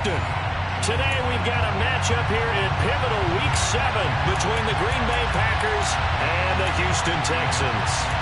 Today we've got a matchup here in pivotal Week 7 between the Green Bay Packers and the Houston Texans.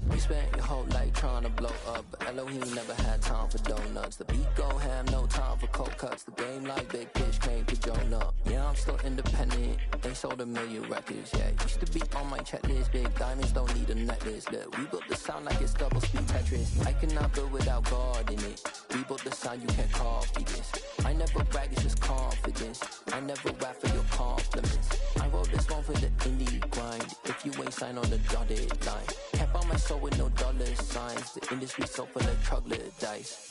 You spent your whole life trying to blow up, but Elohim never had time for donuts. The beat go ham, no time for cold cuts. The game like Big Fish came to Jonah. Yeah, I'm still independent. They sold 1 million records, yeah. Used to be on my checklist. Big diamonds don't need a necklace. Look, we built the sound like it's double speed Tetris. I cannot build without God in it. We built the sound, you can't copy this. I never brag, it's just confidence. I never rap for your compliments. I wrote this one for the indie grind. If you ain't signed on the dotted line, can't buy my soul with no dollar signs. The industry so full of troglodytes.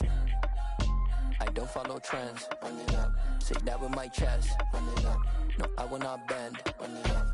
I don't follow trends. Run it up. Say that with my chest. Run it up. No, I will not bend. Run it up.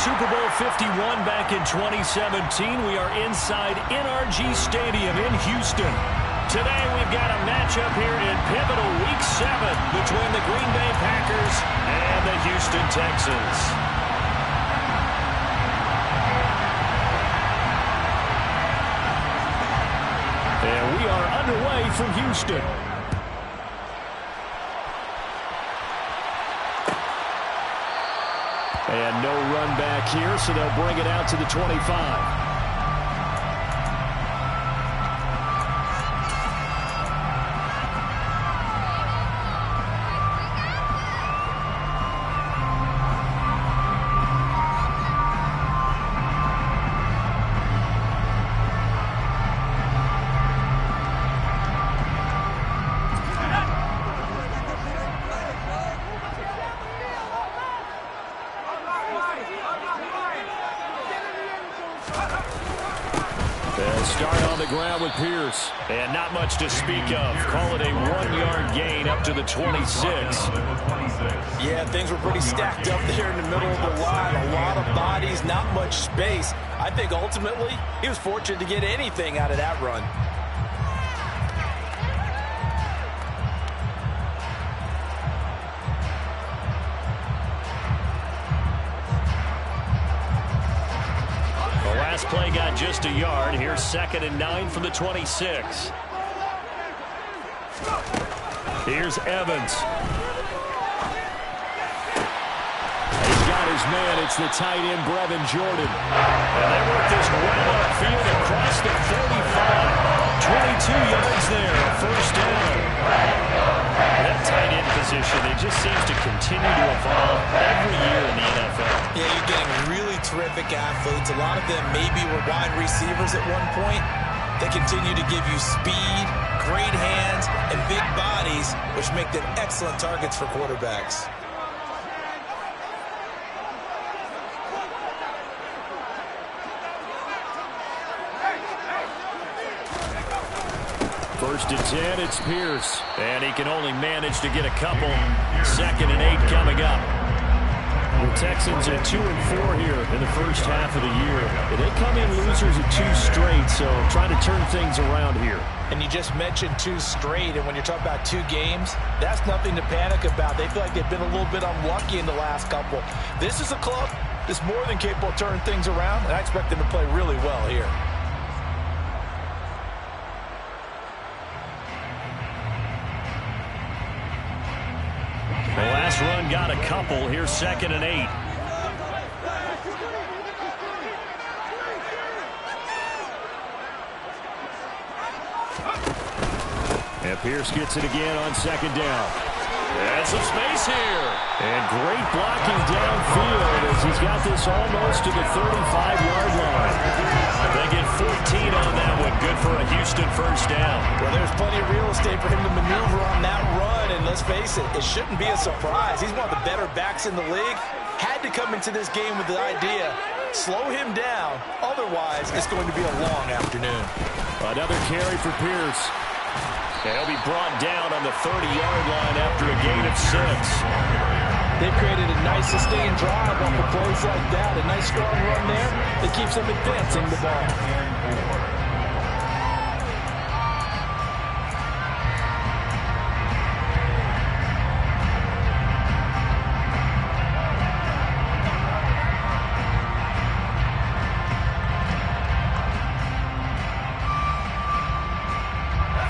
Super Bowl 51 back in 2017. We are inside NRG Stadium in Houston. Today we've got a matchup here in pivotal Week 7 between the Green Bay Packers and the Houston Texans. And we are underway from Houston. And no run back here, so they'll bring it out to the 25. They'll start on the ground with Pierce. And not much to speak of. Call it a 1-yard gain up to the 26. Yeah, things were pretty stacked up there in the middle of the line. A lot of bodies, not much space. I think ultimately he was fortunate to get anything out of that run. Last play got just a yard. Here's 2nd and 9 from the 26. Here's Evans. He's got his man. It's the tight end, Brevin Jordan. And they work this well upfield across the 45. 22 yards there, first down. That tight end position, it just seems to continue to evolve every year in the NFL. Yeah, you're getting really terrific athletes. A lot of them maybe were wide receivers at one point. They continue to give you speed, great hands, and big bodies, which make them excellent targets for quarterbacks. First and 10, it's Pierce. And he can only manage to get a couple. 2nd and 8 coming up. The Texans at 2-4 here in the first half of the year. They come in losers at 2 straight, so trying to turn things around here. And you just mentioned 2 straight, and when you're talking about 2 games, that's nothing to panic about. They feel like they've been a little bit unlucky in the last couple. This is a club that's more than capable of turning things around, and I expect them to play really well here. The last run got a couple. Here's 2nd and 8. And Pierce gets it again on 2nd down. And some space here. And great blocking downfield as he's got this almost to the 35-yard line. They get 14 on that one. Good for a Houston first down. Well, there's plenty of real estate for him to maneuver on that run, and let's face it, it shouldn't be a surprise. He's one of the better backs in the league. Had to come into this game with the idea, slow him down, otherwise it's going to be a long afternoon. Another carry for Pierce. And he'll be brought down on the 30-yard line after a gain of 6. They've created a nice sustained drive off of plays like that. A nice strong run there that keeps them advancing the ball.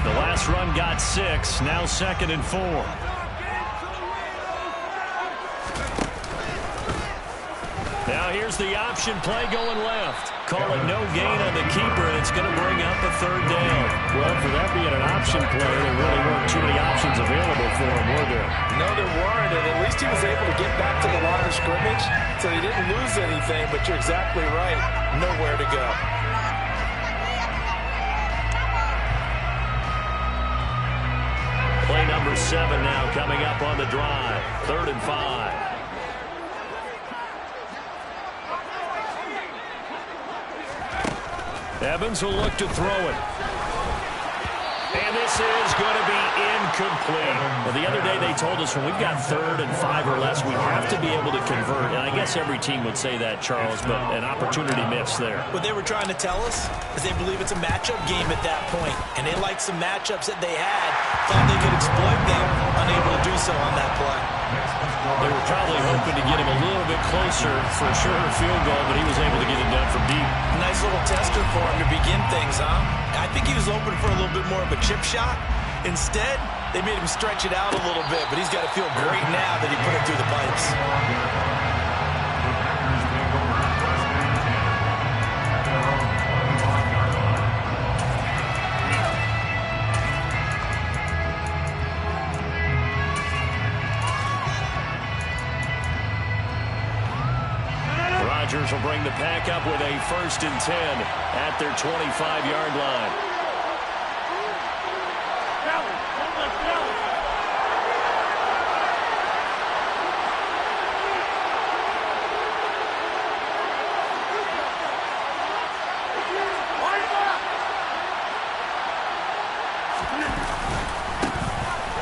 The last run got 6. Now 2nd and 4. Now here's the option play going left. Call it no gain on the keeper, and it's going to bring up a 3rd down. Well, for that being an option play, there really weren't too many options available for him, were there? No, there weren't, and at least he was able to get back to the line of scrimmage, so he didn't lose anything, but you're exactly right. Nowhere to go. Play number 7 now coming up on the drive. 3rd and 5. Evans will look to throw it. And this is going to be incomplete. Well, the other day they told us when we've got 3rd and 5 or less, we have to be able to convert. And I guess every team would say that, Charles, but an opportunity missed there. What they were trying to tell us is they believe it's a matchup game at that point. And they liked some matchups that they had, thought they could exploit them, unable to do so on that play. They were probably hoping to get him a little bit closer for a shorter field goal, but he was able to get it done from deep. Nice little tester for him to begin things, huh? I think he was open for a little bit more of a chip shot. Instead, they made him stretch it out a little bit, but he's got to feel great now that he put it through the pipes. Rodgers will bring the pack up with a 1st and 10 at their 25-yard line.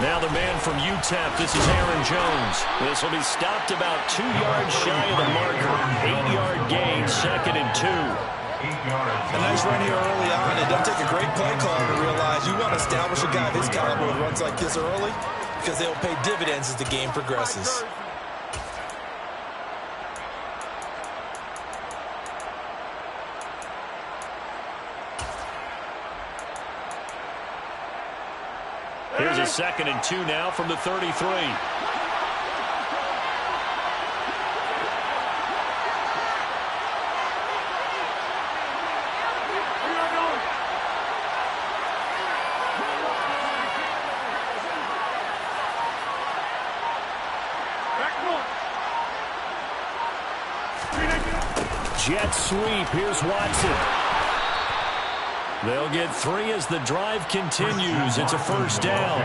Now the man from UTEP, this is Aaron Jones. This will be stopped about 2 yards shy of the marker. 8-yard gain, 2nd and 2. A nice run here early on. It doesn't take a great play caller to realize you want to establish a guy of his caliber with runs like this early because they'll pay dividends as the game progresses. Here's a 2nd and 2 now from the 33. Jet sweep. Here's Watson. They'll get 3 as the drive continues. It's a first down.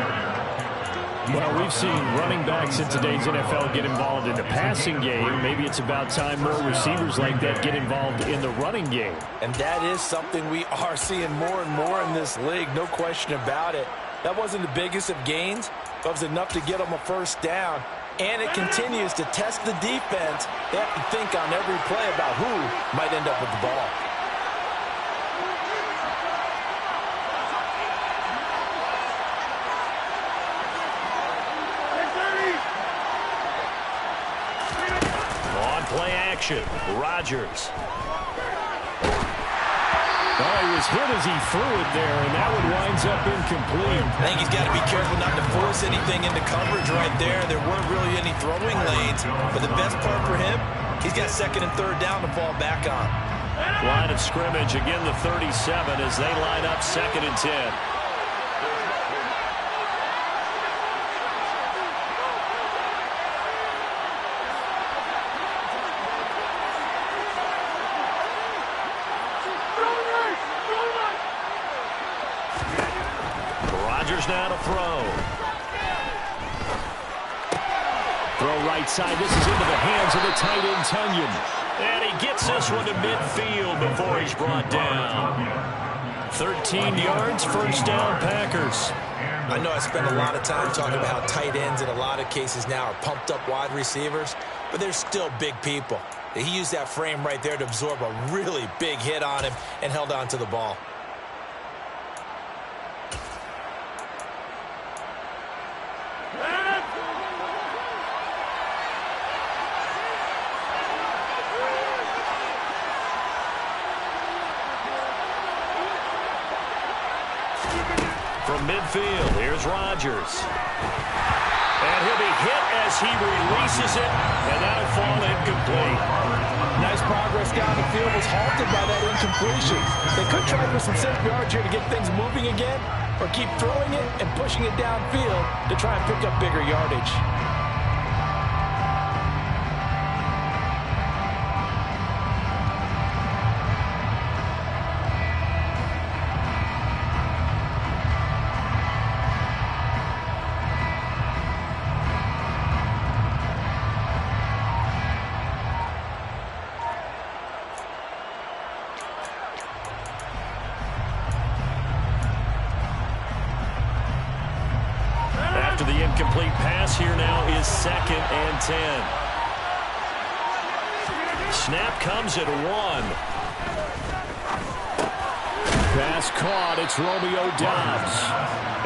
Well, we've seen running backs in today's NFL get involved in the passing game. Maybe it's about time more receivers like that get involved in the running game. And that is something we are seeing more and more in this league, no question about it. That wasn't the biggest of gains, but it was enough to get them a first down. And it continues to test the defense. They have to think on every play about who might end up with the ball. Play action. Rodgers. Oh, he was hit as he threw it there, and that one winds up incomplete. I think he's got to be careful not to force anything into coverage right there. There weren't really any throwing lanes, but the best part for him, he's got 2nd and 3rd down to fall back on. Line of scrimmage, again the 37 as they line up 2nd and 10. Now to throw. Throw right side. This is into the hands of the tight end, Tunyon. And he gets this one to midfield before he's brought down. 13 yards, first down, Packers. I know I spend a lot of time talking about how tight ends in a lot of cases now are pumped up wide receivers, but they're still big people. He used that frame right there to absorb a really big hit on him and held on to the ball. From midfield, here's Rodgers. And he'll be hit as he releases it, and that'll fall incomplete. Nice progress down the field, was halted by that incompletion. They could try for some safe yards here to get things moving again, or keep throwing it and pushing it downfield to try and pick up bigger yardage. After the incomplete pass, here now is 2nd and 10. Snap comes at 1. Pass caught. It's Romeo Doubs.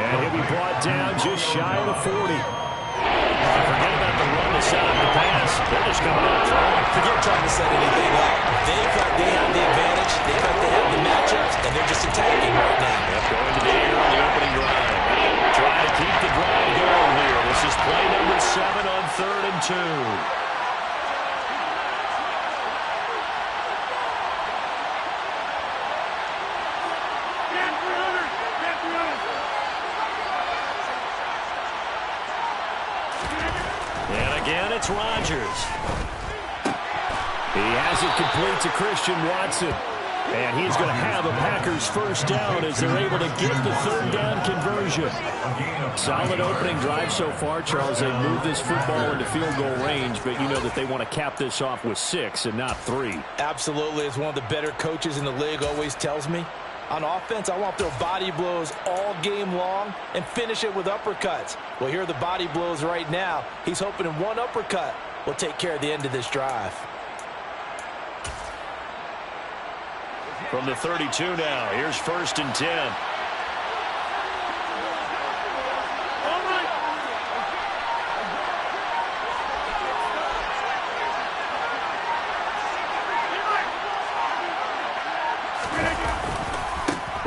And he'll be brought down just shy of the 40. Forget about the run to set up the pass. They're just coming out throwing. Forget trying to set anything up. They thought they had the advantage. They thought they had the matchups, and they're just attacking right now. Yep, going to the air on the opening drive. Trying to keep the drive going here. This is play number 7 on 3rd and 2. And again, it's Rodgers. He has it complete to Christian Watson. And he's going to have a Packers first down as they're able to get the 3rd down conversion. Solid opening drive so far, Charles. They moved this football into field goal range, but you know that they want to cap this off with 6 and not 3. Absolutely. As one of the better coaches in the league always tells me, on offense, I want their body blows all game long and finish it with uppercuts. Well, here are the body blows right now. He's hoping in one uppercut will take care of the end of this drive. From the 32 now, here's 1st and 10.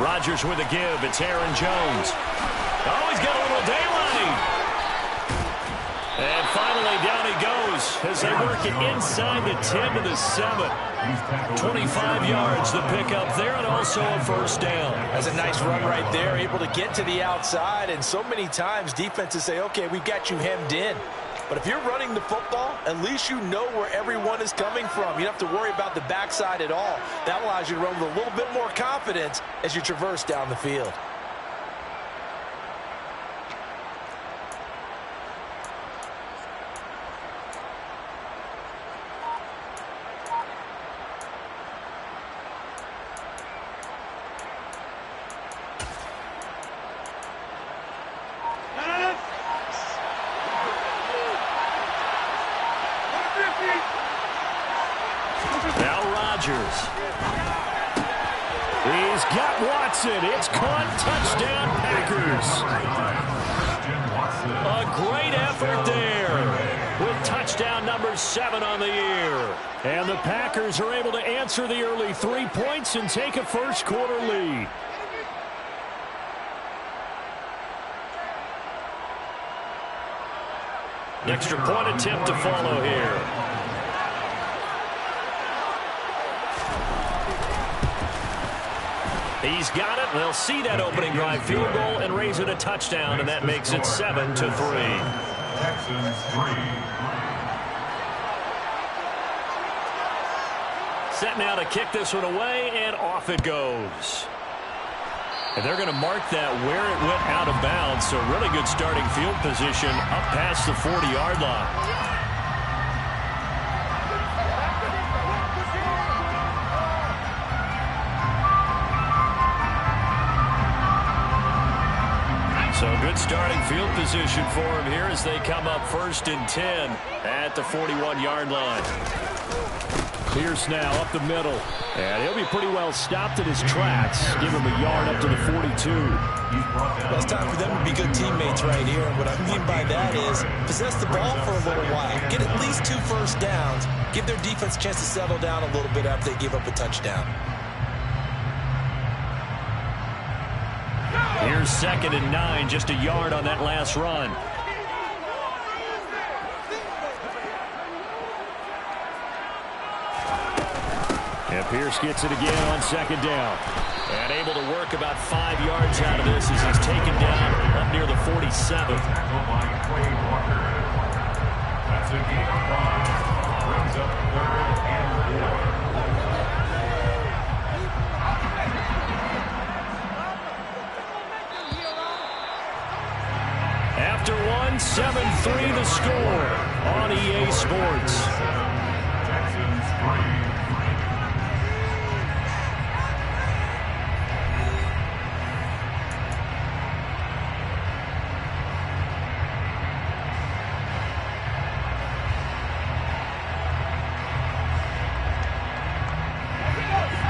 Rodgers with a give. It's Aaron Jones. Oh, he's got a little daylight. And finally, down he goes as they work it inside the 10 to the 7. 25 yards the pickup there, and also a first down. That's a nice run right there, able to get to the outside. And so many times defenses say, okay, we've got you hemmed in. But if you're running the football, at least you know where everyone is coming from. You don't have to worry about the backside at all. That allows you to run with a little bit more confidence as you traverse down the field. He's got Watson. It's caught. Touchdown, Packers. A great effort there with touchdown number 7 on the year. And the Packers are able to answer the early 3 points and take a first-quarter lead. Extra point attempt to follow here. He's got it. They'll see that opening drive field goal and raise it a touchdown, and that makes it 7-3. Texans 3. Set now to kick this one away, and off it goes. And they're going to mark that where it went out of bounds, so really good starting field position up past the 40-yard line. So good starting field position for him here as they come up 1st and 10 at the 41-yard line. Pierce now up the middle, and he'll be pretty well stopped in his tracks. Give him a yard up to the 42. Well, it's time for them to be good teammates right here. And what I mean by that is possess the ball for a little while. Get at least 2 first downs. Give their defense a chance to settle down a little bit after they give up a touchdown. Here's 2nd and 9, just a yard on that last run. And Pierce gets it again on 2nd down. And able to work about 5 yards out of this as he's taken down up near the 47. That's a gain of 5. Brings up 3rd and 4. After 1, 7-3 the score on EA Sports. Texans 3.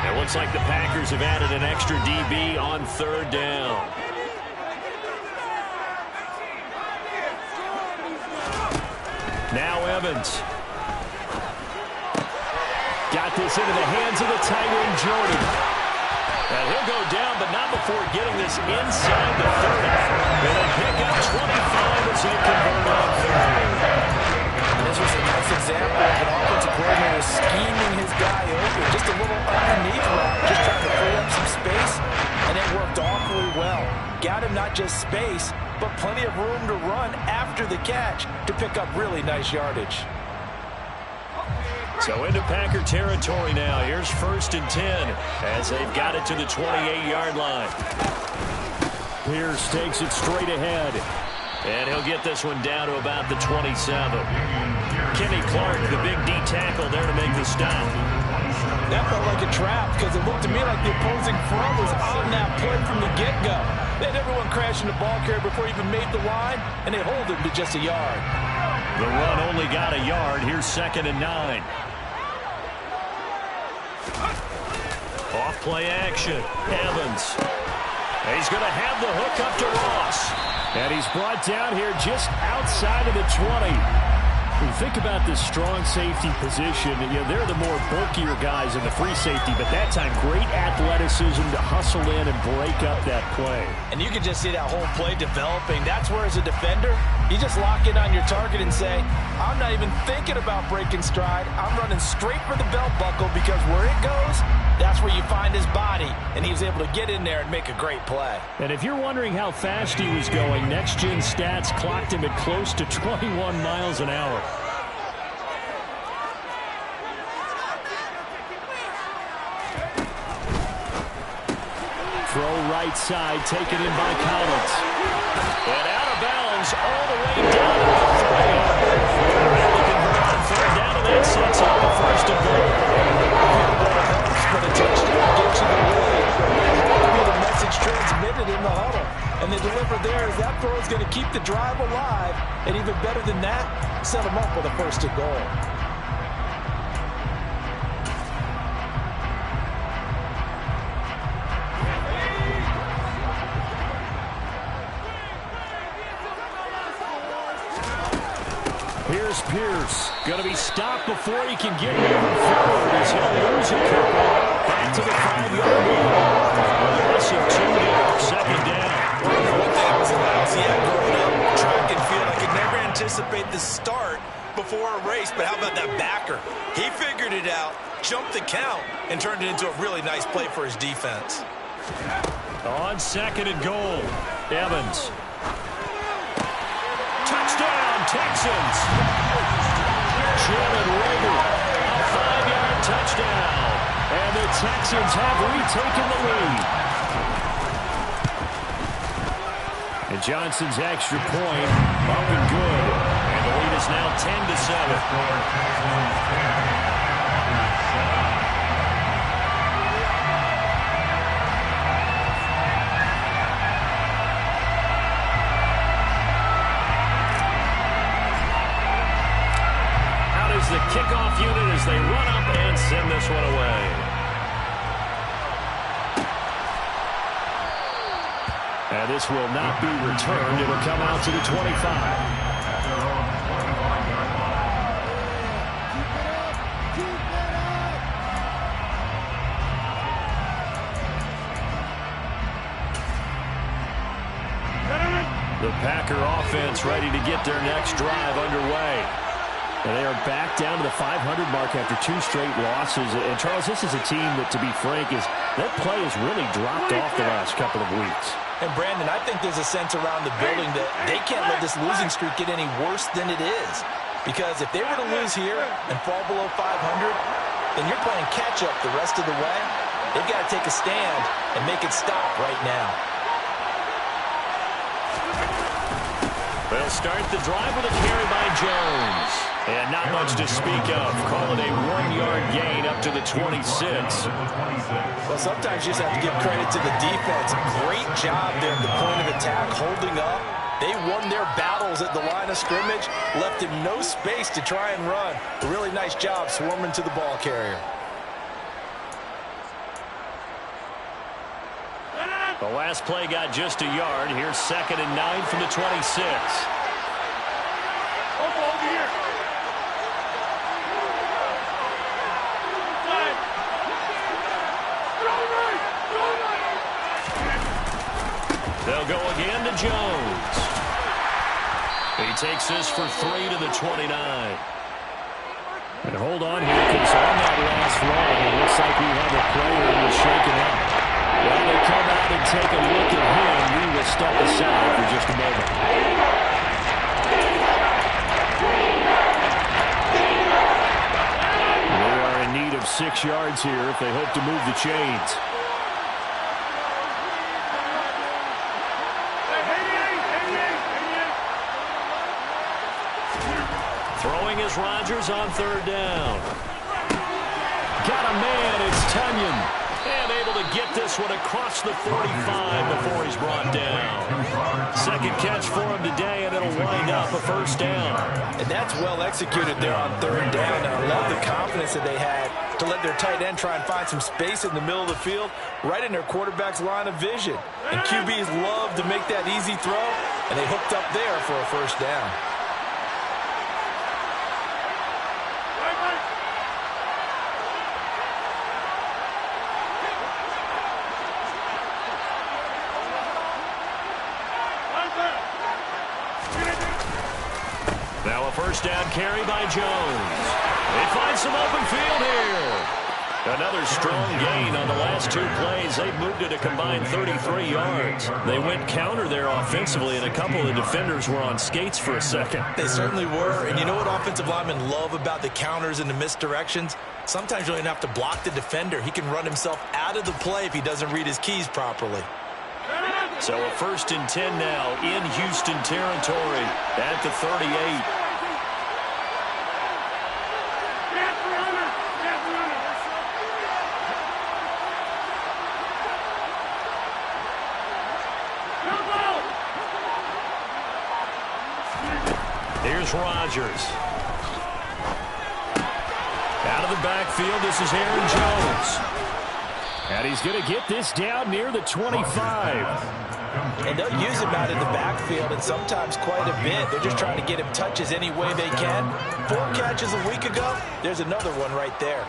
It looks like the Packers have added an extra DB on 3rd down. Now Evans. Got this into the hands of the tight end, Jordan. And he'll go down, but not before getting this inside the 30. And a pick up 25 as he converted on 3rd. And this was a nice example of an offensive coordinator scheming his guy open. Just a little underneath route, just trying to free up some space, and it worked awfully well. Got him not just space, but plenty of room to run after the catch to pick up really nice yardage. So into Packer territory now. Here's 1st and 10 as they've got it to the 28-yard line. Pierce takes it straight ahead. And he'll get this one down to about the 27. Kenny Clark, the big D tackle there to make the stop. That felt like a trap because it looked to me like the opposing front was on that play from the get-go. They had everyone crashing the ball carrier before he even made the line, and they hold him to just a yard. The run only got a yard. Here's 2nd and 9. Off play action. Evans. He's going to have the hook up to Ross. And he's brought down here just outside of the 20. When you think about this strong safety position, they're the more bulkier guys in the free safety, but that time great athleticism to hustle in and break up that play. And you can just see that whole play developing. That's where, as a defender, you just lock in on your target and say, I'm not even thinking about breaking stride. I'm running straight for the belt buckle because where it goes, That's where you find his body, and he was able to get in there and make a great play. And if you're wondering how fast he was going, Next Gen Stats clocked him at close to 21 miles an hour. Throw right side, taken in by Collins. And out of bounds all the way down to the 3. Looking for a third down, and that sets up the first and goal. But a touchdown gets you the lead. That had to be the message transmitted in the huddle. And they deliver there as that throw is going to keep the drive alive. And even better than that, set them up with a first and goal. Here's Pierce. Going to be stopped before he can get moving forward as he'll lose a couple. Back to the 5-yard line. A loss of 2 there. Second down. One thing I was lousy at growing up, track and field, I could never anticipate the start before a race, but how about that backer? He figured it out, jumped the count, and turned it into a really nice play for his defense. On second and goal, Evans. Touchdown, Texans. Jalen Rager, a 5-yard touchdown. And the Texans have retaken the lead. And Johnson's extra point up and good. And the lead is now 10-7. The kickoff unit as they run up and send this one away. And this will not be returned. It'll come out to the 25. The Packer offense ready to get their next drive underway. And they are back down to the 500 mark after 2 straight losses. And, Charles, this is a team that, to be frank, that play has really dropped off the last couple of weeks. And, Brandon, I think there's a sense around the building that they can't let this losing streak get any worse than it is. Because if they were to lose here and fall below 500, then you're playing catch-up the rest of the way. They've got to take a stand and make it stop right now. They'll start the drive with a carry by Jones. And not much to speak of. Call it a 1-yard gain up to the 26. Well, sometimes you just have to give credit to the defense. Great job there at the point of attack, holding up. They won their battles at the line of scrimmage, left him no space to try and run. A really nice job swarming to the ball carrier. The last play got just a yard. Here's 2nd and 9 from the 26. They'll go again to Jones. He takes this for 3 to the 29. And hold on here, because on that last run, it looks like we have a player who is shaken up. While they come out and take a look at him, we will step aside for just a moment. They are in need of 6 yards here if they hope to move the chains. Throwing is Rodgers on 3rd down. Got a man, it's Tunyon. And able to get this one across the 45 before he's brought down. Second catch for him today, and it'll wind up a 1st down. And that's well executed there on 3rd down. And I love the confidence that they had to let their tight end try and find some space in the middle of the field, right in their quarterback's line of vision. And QBs love to make that easy throw, and they hooked up there for a 1st down. Now a 1st down carry by Jones. They find some open field here. Another strong gain on the last 2 plays. They've moved it a combined 33 yards. They went counter there offensively, and a couple of the defenders were on skates for a second. They certainly were. And you know what offensive linemen love about the counters and the misdirections? Sometimes you don't even have to block the defender. He can run himself out of the play if he doesn't read his keys properly. So a 1st and 10 now in Houston territory at the 38. Here's Rodgers. Out of the backfield, this is Aaron Jones. And he's going to get this down near the 25. And they'll use him out in the backfield, and sometimes quite a bit. They're just trying to get him touches any way they can. 4 catches a week ago. There's another one right there.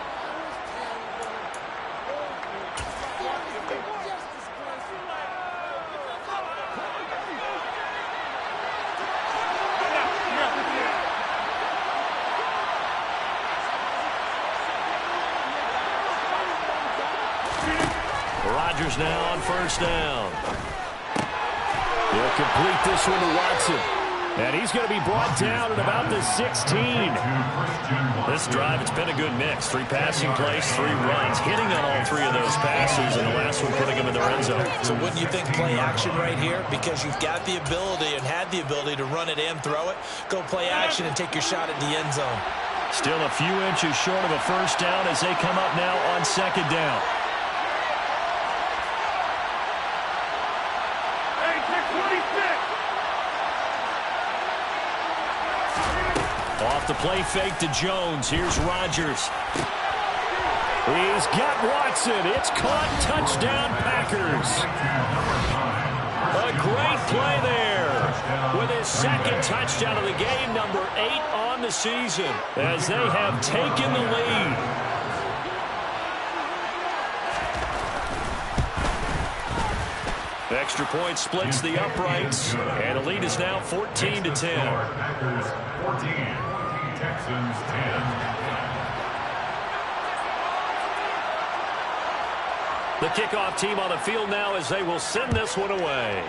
Rodgers now on 1st down. He'll complete this one to Watson. And he's going to be brought down at about the 16. This drive, it's been a good mix. 3 passing plays, 3 runs. Hitting on all 3 of those passes, and the last one putting him in the red zone. So wouldn't you think play action right here? Because you've got the ability and had the ability to run it and throw it. Go play action and take your shot at the end zone. Still a few inches short of a 1st down as they come up now on 2nd down. Off the play fake to Jones. Here's Rodgers. He's got Watson. It's caught. Touchdown, Packers. A great play there with his 2nd touchdown of the game, number 8 on the season, as they have taken the lead. Extra point splits the uprights, and the lead is now 14-10. Packers 14, Texans 10. The kickoff team on the field now as they will send this one away.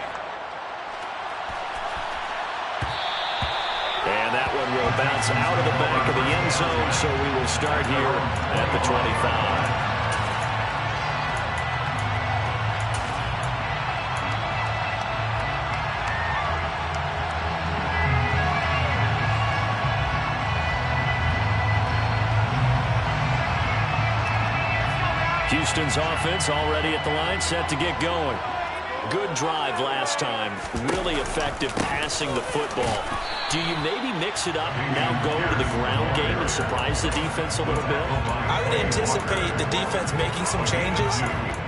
And that one will bounce out of the back of the end zone, so we will start here at the 25. Houston's offense already at the line, set to get going. Good drive last time. Really effective passing the football. Do you maybe mix it up, now go to the ground game and surprise the defense a little bit? I would anticipate the defense making some changes,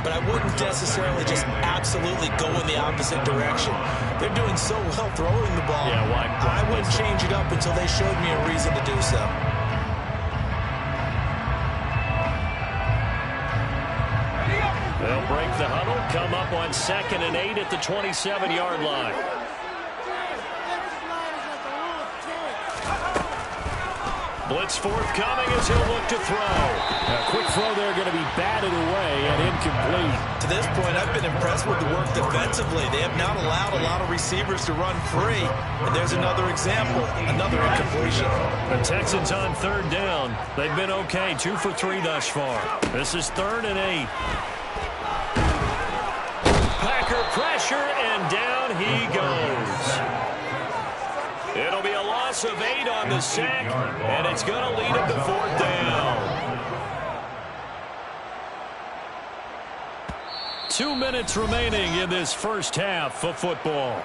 but I wouldn't necessarily just absolutely go in the opposite direction. They're doing so well throwing the ball. Yeah, why I wouldn't change it up until they showed me a reason to do so. They'll break the huddle, come up on 2nd and 8 at the 27-yard line. Blitz forthcoming as he'll look to throw. A quick throw there going to be batted away and incomplete. To this point, I've been impressed with the work defensively. They have not allowed a lot of receivers to run free. And there's another example, another incompletion. The Texans on 3rd down. They've been okay, 2 for 3 thus far. This is 3rd and 8. Packer pressure, and down he goes. It'll be a loss of 8 on the sack, and it's going to lead him to 4th down. 2 minutes remaining in this first half of football.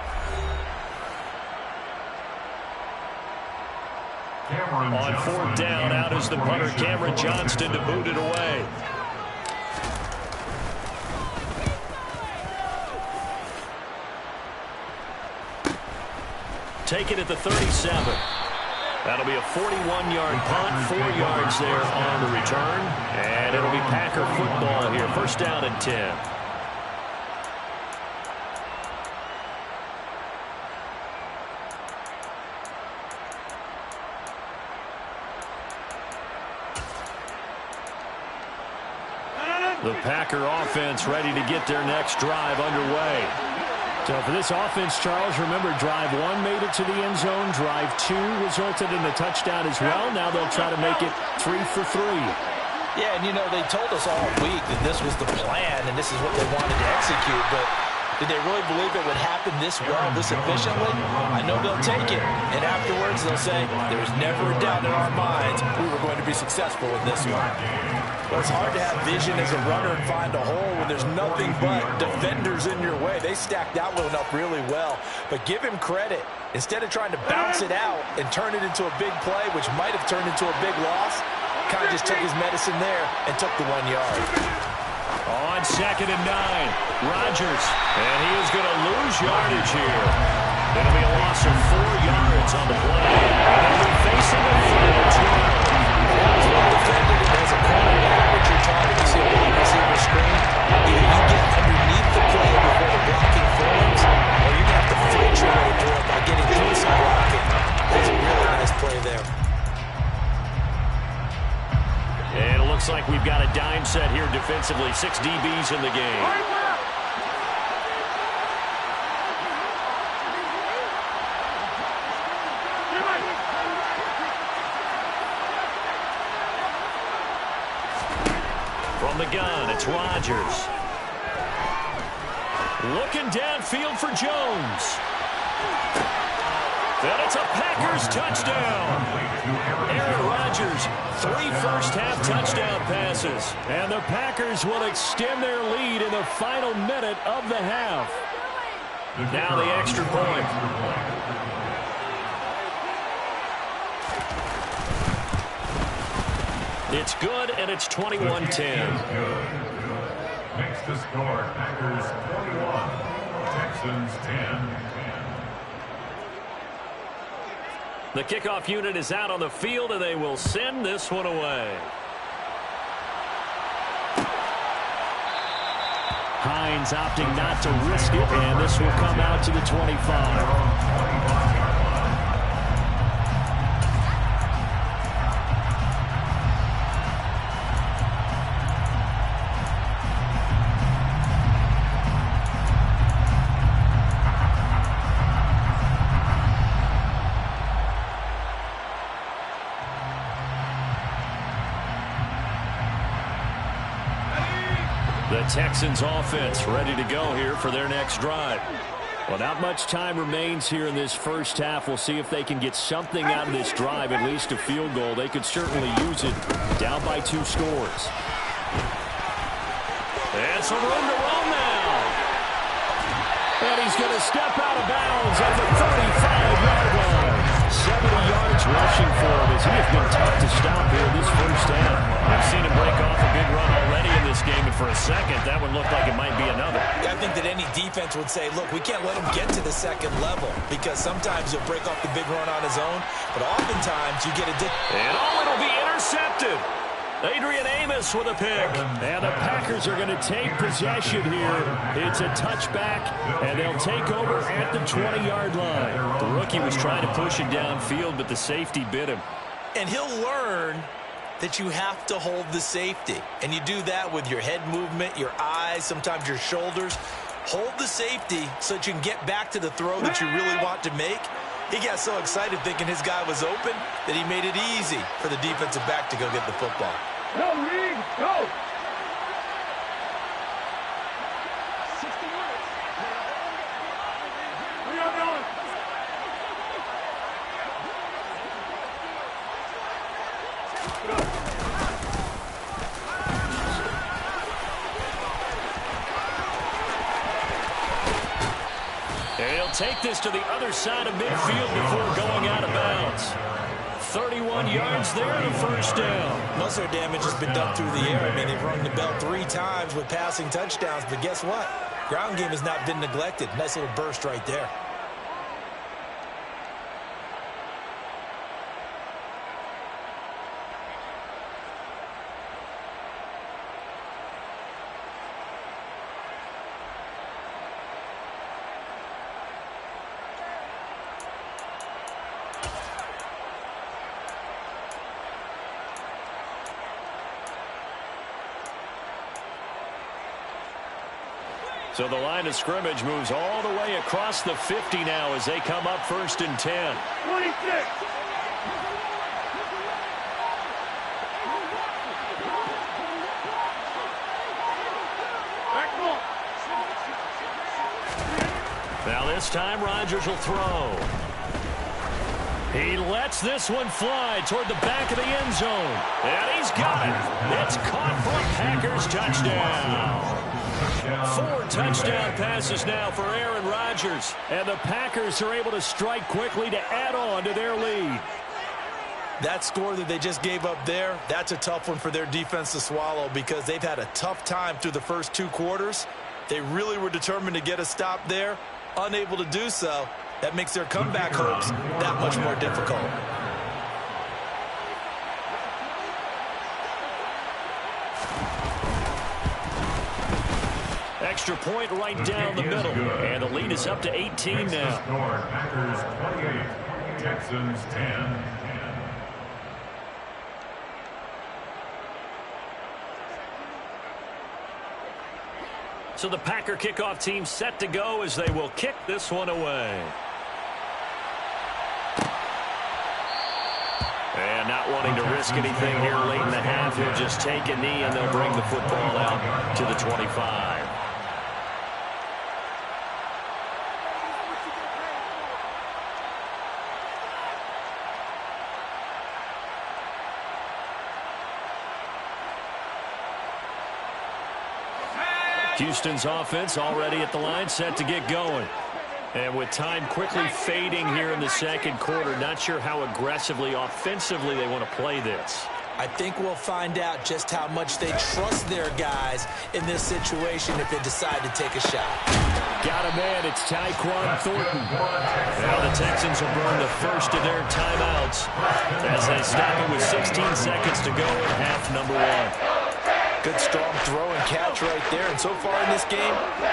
On 4th down, out is the punter, Cameron Johnston, to boot it away. Take it at the 37. That'll be a 41-yard punt, 4 yards there on the return. And it'll be Packer football here. 1st down and 10. The Packer offense ready to get their next drive underway. So for this offense, Charles, remember, drive 1 made it to the end zone. Drive 2 resulted in a touchdown as well. Now they'll try to make it 3 for 3. Yeah, and, you know, they told us all week that this was the plan and this is what they wanted to execute, but did they really believe it would happen this well, this efficiently? I know they'll take it, and afterwards they'll say, there's never a doubt in our minds we were going to be successful in this one. Well, it's hard to have vision as a runner and find a hole when there's nothing but defenders in your way. They stacked that one up really well, but give him credit. Instead of trying to bounce it out and turn it into a big play, which might have turned into a big loss, kind of just took his medicine there and took the 1 yard. On 2nd and 9, Rodgers, and he is going to lose yardage here. It'll be a loss of 4 yards on the play, and they'll be facing a 3rd and 12. It's well defended, and as a cornerback, what you're taught if you see a wide receiver screen, either you get underneath the play before the blocking forms, or you're going to have to fight your way through it by getting through some blocking. That's a really nice play there. And it looks like we've got a dime set here defensively. 6 DBs in the game. From the gun, it's Rodgers. Looking downfield for Jones. And it's a Packers touchdown. Aaron Rodgers, 3 first-half touchdown passes. And the Packers will extend their lead in the final minute of the half. Now the extra point. It's good, and it's 21-10. Makes the score Packers 21, Texans 10. The kickoff unit is out on the field, and they will send this one away. Hines opting not to risk it, and this will come out to the 25. The Texans offense ready to go here for their next drive. Well, not much time remains here in this first half. We'll see if they can get something out of this drive, at least a field goal. They could certainly use it down by 2 scores. And some room to run now. And he's going to step out of bounds at the 35-yard line. 70 yards rushing for him as he has been tough to stop here in this first half. I've seen him break off a big run already in this game, and for a second, that one looked like it might be another. I think that any defense would say, look, we can't let him get to the second level because sometimes he'll break off the big run on his own, but oftentimes you get a... And it'll be intercepted. Adrian Amos with a pick. And the Packers are going to take possession here. It's a touchback, and they'll take over at the 20-yard line. The rookie was trying to push it downfield, but the safety bit him. And he'll learn that you have to hold the safety. And you do that with your head movement, your eyes, sometimes your shoulders. Hold the safety so that you can get back to the throw that you really want to make. He got so excited thinking his guy was open that he made it easy for the defensive back to go get the football. Go, Reed, go! 60 minutes. We are going. And he'll take this to the other side of midfield before going out of bounds. 31 yards there in the first down. Most of their damage has been done through the air. I mean, they've rung the bell 3 times with passing touchdowns, but guess what? Ground game has not been neglected. Nice little burst right there. So the line of scrimmage moves all the way across the 50 now as they come up 1st and 10. 26. Now this time Rodgers will throw. He lets this one fly toward the back of the end zone. And he's got it. It's caught for a Packers touchdown. 4 touchdown passes now for Aaron Rodgers. And the Packers are able to strike quickly to add on to their lead. That score that they just gave up there, that's a tough one for their defense to swallow because they've had a tough time through the first 2 quarters. They really were determined to get a stop there. Unable to do so, that makes their comeback hopes that much more difficult. Extra point right down the middle. And the lead is up to 18 now. Packers 28, Texans 10. So the Packer kickoff team set to go as they will kick this one away. And not wanting to risk anything here late in the half, he'll just take a knee and they'll bring the football out to the 25. Houston's offense already at the line, set to get going. And with time quickly fading here in the second quarter, not sure how aggressively, offensively they want to play this. I think we'll find out just how much they trust their guys in this situation if they decide to take a shot. Got a man, it's Tyquan Thornton. Now the Texans will burn the first of their timeouts as they stop it with 16 seconds to go in half number 1. Good strong throw and catch right there. And so far in this game,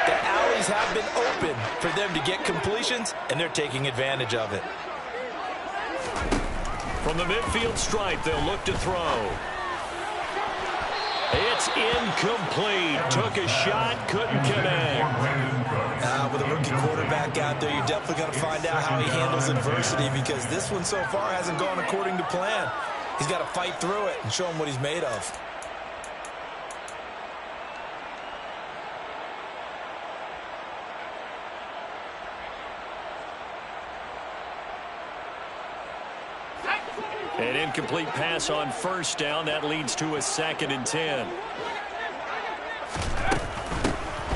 the alleys have been open for them to get completions, and they're taking advantage of it. From the midfield stripe, they'll look to throw. It's incomplete. Took a shot, couldn't connect. With a rookie quarterback out there, you're definitely going to find out how he handles adversity because this one so far hasn't gone according to plan. He's got to fight through it and show him what he's made of. An incomplete pass on first down. That leads to a 2nd and 10.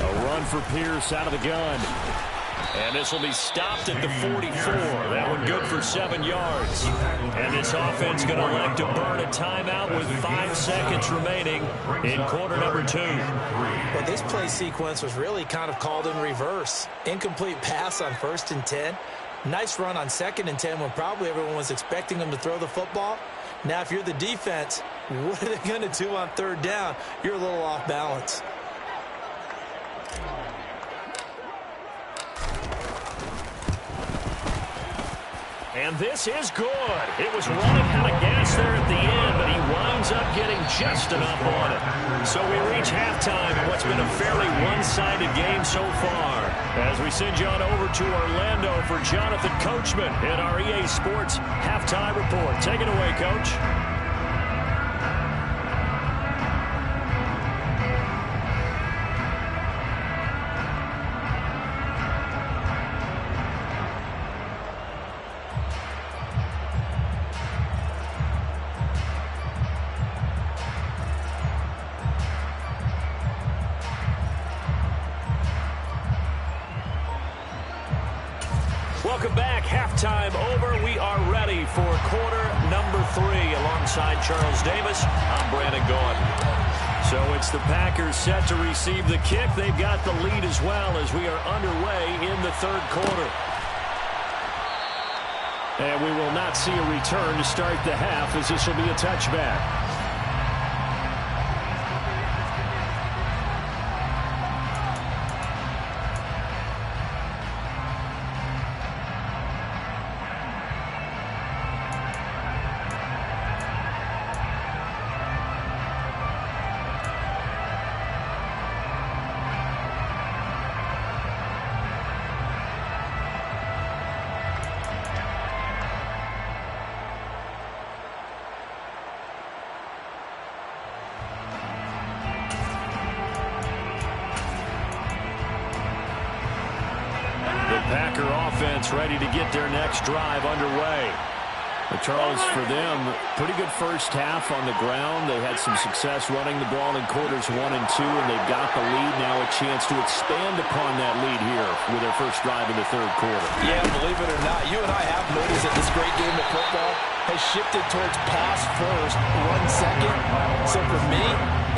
A run for Pierce out of the gun. And this will be stopped at the 44. That one good for 7 yards. And this offense going to elect to burn a timeout with 5 seconds remaining in quarter number 2. Well, this play sequence was really kind of called in reverse. Incomplete pass on 1st and 10. Nice run on 2nd and 10 when probably everyone was expecting them to throw the football. Now, if you're the defense, what are they going to do on 3rd down? You're a little off balance. And this is good. It was running out of gas there at the end, but he winds up getting just enough on it. So we reach halftime in what's been a fairly one-sided game so far. As we send you on over to Orlando for Jonathan Coachman in our EA Sports Halftime Report. Take it away, Coach. Welcome back. Halftime over. We are ready for quarter number 3 alongside Charles Davis. I'm Brandon Gordon. So it's the Packers set to receive the kick. They've got the lead as well as we are underway in the 3rd quarter. And we will not see a return to start the half as this will be a touchback. Packer offense ready to get their next drive underway. But Charles, for them, pretty good first half on the ground. They had some success running the ball in quarters 1 and 2, and they've got the lead. Now a chance to expand upon that lead here with their first drive in the third quarter. Yeah, believe it or not, you and I have noticed that this great game of football has shifted towards pass first, run second. So for me,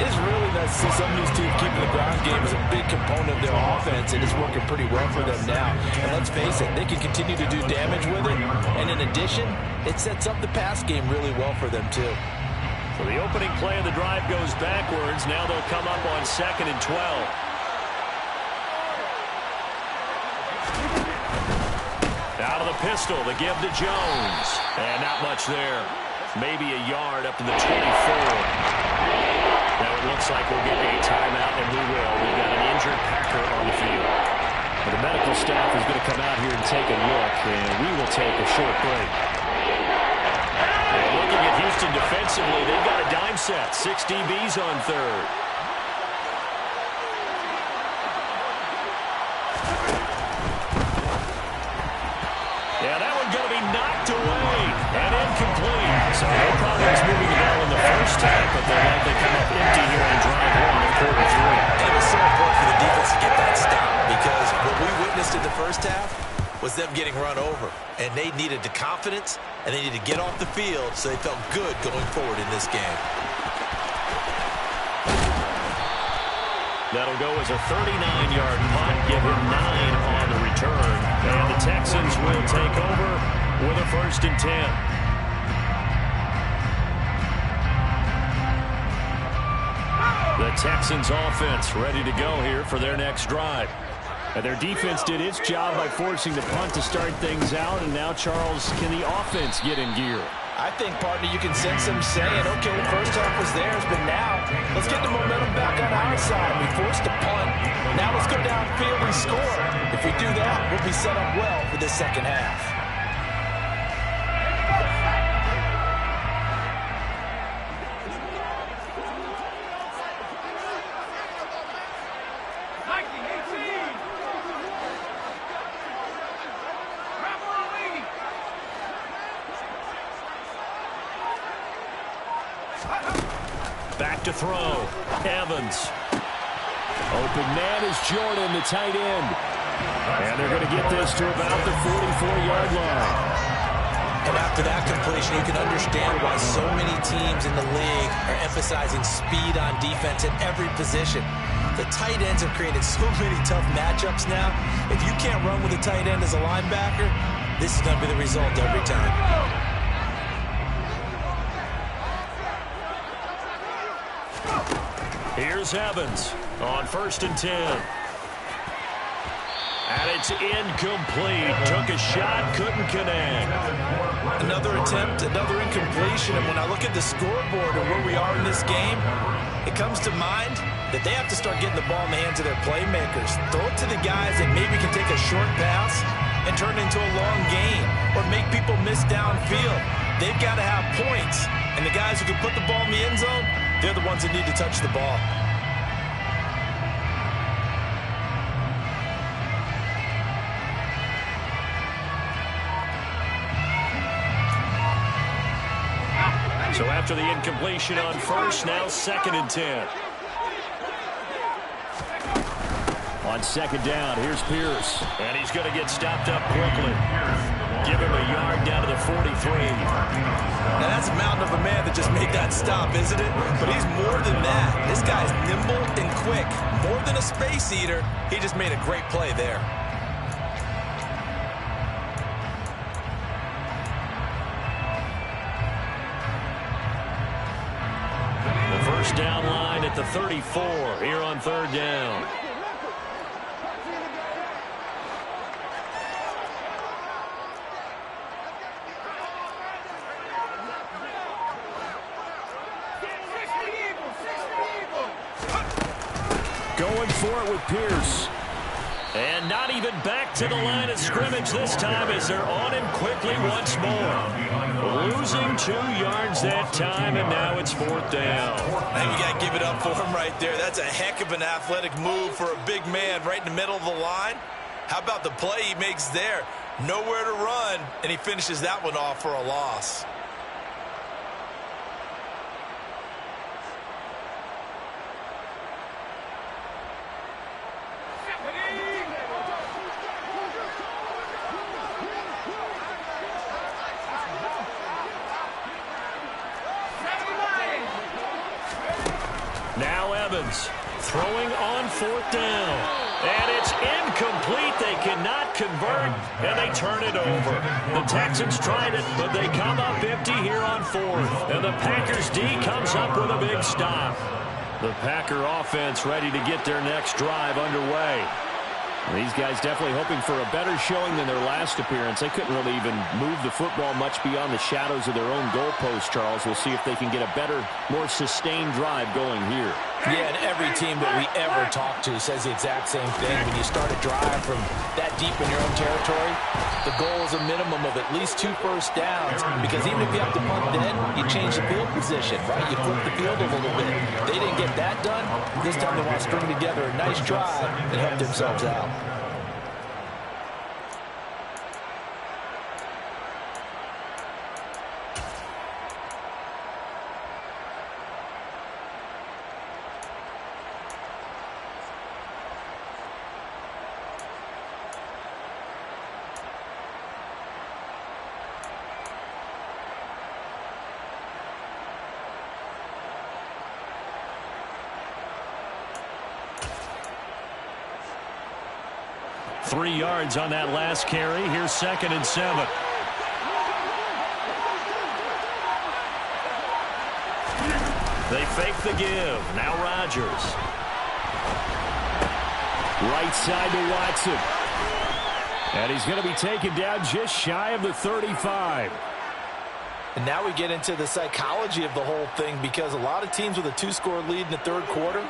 it's really nice to see some of these teams keeping the ground game as a big component of their offense, and it's working pretty well for them now. And let's face it, they can continue to do damage with it. And in addition, it sets up the pass game really well for them too. So the opening play of the drive goes backwards. Now they'll come up on 2nd and 12. Out of the pistol, the give to Jones. And not much there. Maybe a yard up to the 24. Now it looks like we'll get a timeout, and we will. We've got an injured Packer on the field. But the medical staff is going to come out here and take a look, and we will take a short break. And looking at Houston defensively, they've got a dime set. 6 DBs on third. Yeah, that one's going to be knocked away and incomplete. So no problems moving the ball in the first half, but they'll likely come up empty here on drive 1 of quarter 3. And it was so important for the defense to get that stop, because what we witnessed in the first half was them getting run over. And they needed the confidence, and they needed to get off the field so they felt good going forward in this game. That'll go as a 39-yard punt, give him 9 on the return. And the Texans will take over with a 1st and 10. The Texans offense ready to go here for their next drive. And their defense did its job by forcing the punt to start things out. And now, Charles, can the offense get in gear? I think, partner, you can sense them saying, okay, first half was theirs, but now let's get the momentum back on our side. We forced a punt. Now let's go downfield and score. If we do that, we'll be set up well for the second half. Back to throw. Evans. Open man is Jordan, the tight end. And they're going to get this to about the 44-yard line. And after that completion, you can understand why so many teams in the league are emphasizing speed on defense at every position. The tight ends have created so many tough matchups now. If you can't run with a tight end as a linebacker, this is going to be the result every time. Here's Evans on 1st and 10. And it's incomplete. Took a shot, couldn't connect. Another attempt, another incompletion. And when I look at the scoreboard and where we are in this game, it comes to mind that they have to start getting the ball in the hands of their playmakers. Throw it to the guys that maybe can take a short pass and turn it into a long gain or make people miss downfield. They've got to have points. And the guys who can put the ball in the end zone, they're the ones that need to touch the ball. So after the incompletion on 1st, now 2nd and 10. On 2nd down, here's Pierce. And he's going to get stopped up quickly. Give him a yard down to the 43. Now that's a mountain of a man that just made that stop, isn't it? But he's more than that. This guy's nimble and quick. More than a space eater, he just made a great play there. The first down line at the 34 here on 3rd down. Going for it with Pierce. And not even back to the line of scrimmage this time as they're on him quickly once more. Losing 2 yards that time, and now it's 4th down. And you got to give it up for him right there. That's a heck of an athletic move for a big man right in the middle of the line. How about the play he makes there? Nowhere to run, and he finishes that one off for a loss. Now Evans throwing on 4th down. And it's incomplete. They cannot convert, and they turn it over. The Texans tried it, but they come up empty here on 4th. And the Packers D comes up with a big stop. The Packer offense ready to get their next drive underway. These guys definitely hoping for a better showing than their last appearance. They couldn't really even move the football much beyond the shadows of their own goalpost, Charles. We'll see if they can get a better, more sustained drive going here. Yeah, and every team that we ever talk to says the exact same thing. When you start a drive from that deep in your own territory, the goal is a minimum of at least 2 first downs, because even if you have to punt then, you change the field position, right? You flip the field a little bit. They didn't get that done. This time they want to string together a nice drive and help themselves out. Three yards on that last carry. Here's 2nd and 7. They fake the give. Now Rodgers. Right side to Watson. And he's going to be taken down just shy of the 35. And now we get into the psychology of the whole thing, because a lot of teams with a 2-score lead in the 3rd quarter,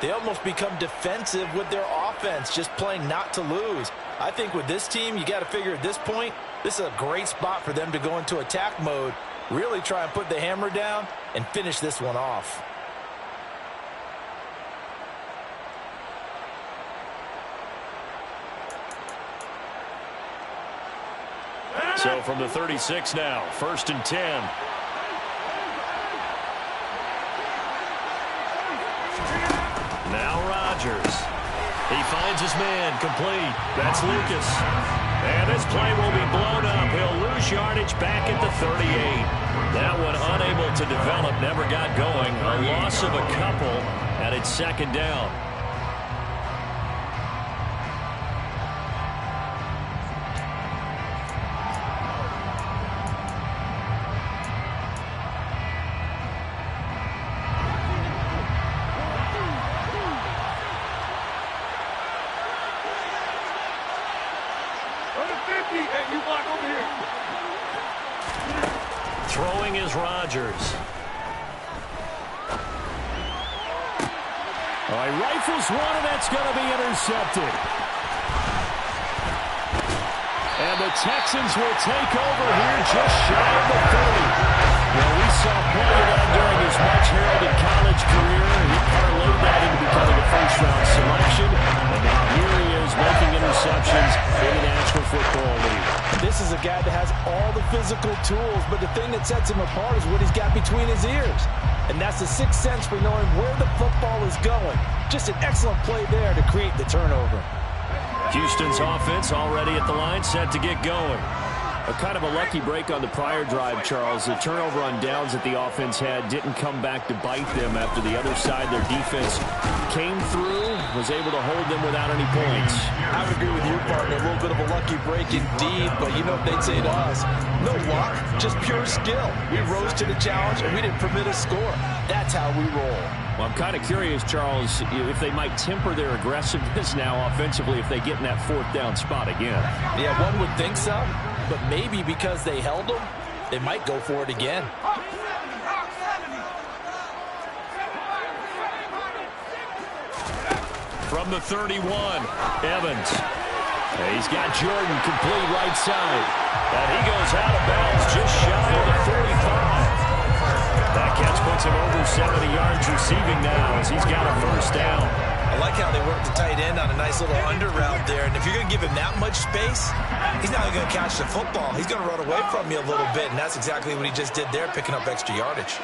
they almost become defensive with their offense, just playing not to lose. I think with this team, you got to figure at this point, this is a great spot for them to go into attack mode, really try and put the hammer down and finish this one off. So from the 36 now, 1st and 10. Now Rodgers. He finds his man, complete. That's Lucas. And this play will be blown up. He'll lose yardage back at the 38. That one unable to develop, never got going. A loss of a couple, and it's 2nd down. Throwing is Rodgers. All right, rifles one, and that's going to be intercepted. And the Texans will take over here just shy of the 30. Well, we saw plenty of that during his much-heralded college career. He parlayed that into becoming a first-round selection. And now here he is making interceptions in the National Football League. This is a guy that has all the physical tools, but the thing that sets him apart is what he's got between his ears. And that's the sixth sense for knowing where the football is going. Just an excellent play there to create the turnover. Houston's offense already at the line, set to get going. A kind of a lucky break on the prior drive, Charles. The turnover on downs that the offense had didn't come back to bite them after the other side. Their defense came through, was able to hold them without any points. I would agree with you, partner. A little bit of a lucky break indeed, but you know what they'd say to us? No luck, just pure skill. We rose to the challenge, and we didn't permit a score. That's how we roll. Well, I'm kind of curious, Charles, if they might temper their aggressiveness now offensively if they get in that fourth down spot again. Yeah, one would think so, but maybe because they held them, they might go for it again. From the 31, Evans. He's got Jordan complete right side. And he goes out of bounds just shy of the 45. That catch puts him over 70 yards receiving now as he's got a first down. I like how they work the tight end on a nice little under route there. And if you're going to give him that much space, he's not going to catch the football. He's going to run away from you a little bit, and that's exactly what he just did there, picking up extra yardage.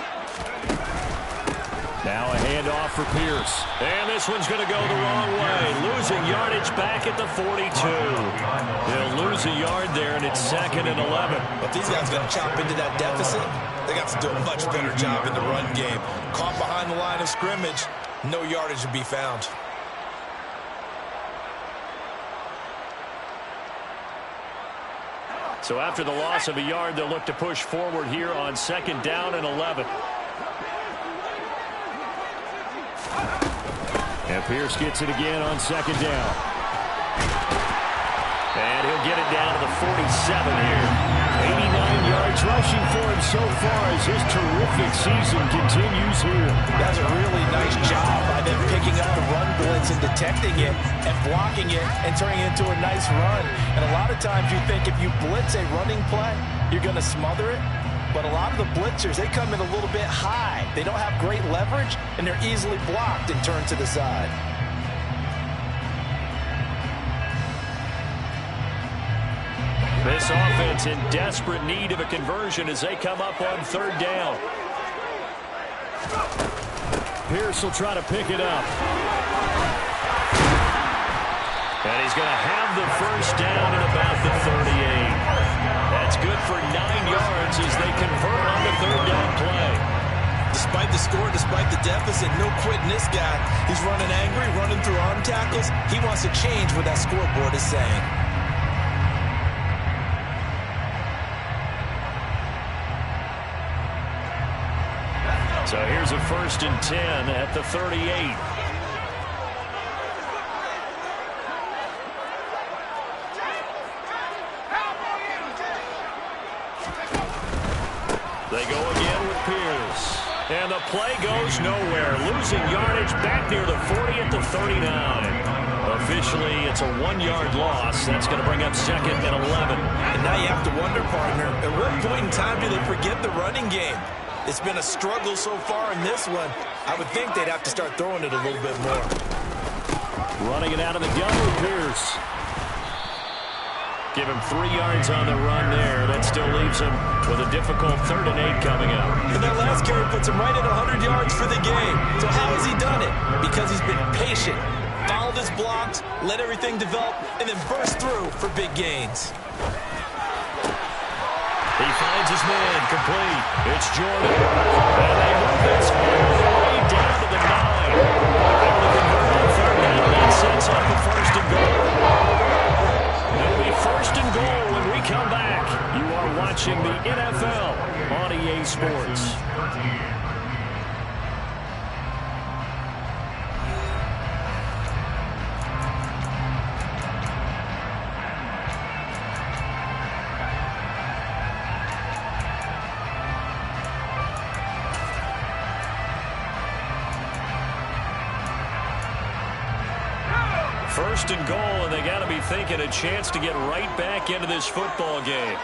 Now a handoff for Pierce. And this one's going to go the wrong way. Losing yardage back at the 42. They'll lose a yard there, and it's 2nd and 11. But these guys are going to chop into that deficit. They got to do a much better job in the run game. Caught behind the line of scrimmage, no yardage to be found. So after the loss of a yard, they'll look to push forward here on 2nd down and 11. And Pierce gets it again on 2nd down. And he'll get it down to the 47 here. 89 yards rushing for him so far as his terrific season continues here. That's a really nice job by them picking up the run blitz and detecting it and blocking it and turning it into a nice run. And a lot of times you think if you blitz a running play, you're going to smother it. But a lot of the blitzers, they come in a little bit high. They don't have great leverage, and they're easily blocked and turned to the side. This offense in desperate need of a conversion as they come up on 3rd down. Pierce will try to pick it up. And he's going to have the 1st down at about the 38. That's good for 9 yards as they convert on the 3rd down play. Despite the score, despite the deficit, no quitting this guy. He's running angry, running through arm tackles. He wants to change what that scoreboard is saying. So here's a 1st and 10 at the 38. They go again with Pierce. And the play goes nowhere. Losing yardage back near the 40 at the 39. Officially, it's a 1-yard loss. That's going to bring up 2nd and 11. And now you have to wonder, partner, at what point in time do they forget the running game? It's been a struggle so far in this one. I would think they'd have to start throwing it a little bit more. Running it out of the gun with Pierce. Give him 3 yards on the run there. That still leaves him with a difficult 3rd and 8 coming up. And that last carry puts him right at 100 yards for the game. So how has he done it? Because he's been patient, followed his blocks, let everything develop, and then burst through for big gains. He finds his man complete. It's Jordan. And they move this all the way down to the 9. Able to convert on 3rd down. That sets up the 1st and goal. It'll be 1st and goal when we come back. You are watching the NFL on EA Sports. First and goal, and they got to be thinking a chance to get right back into this football game.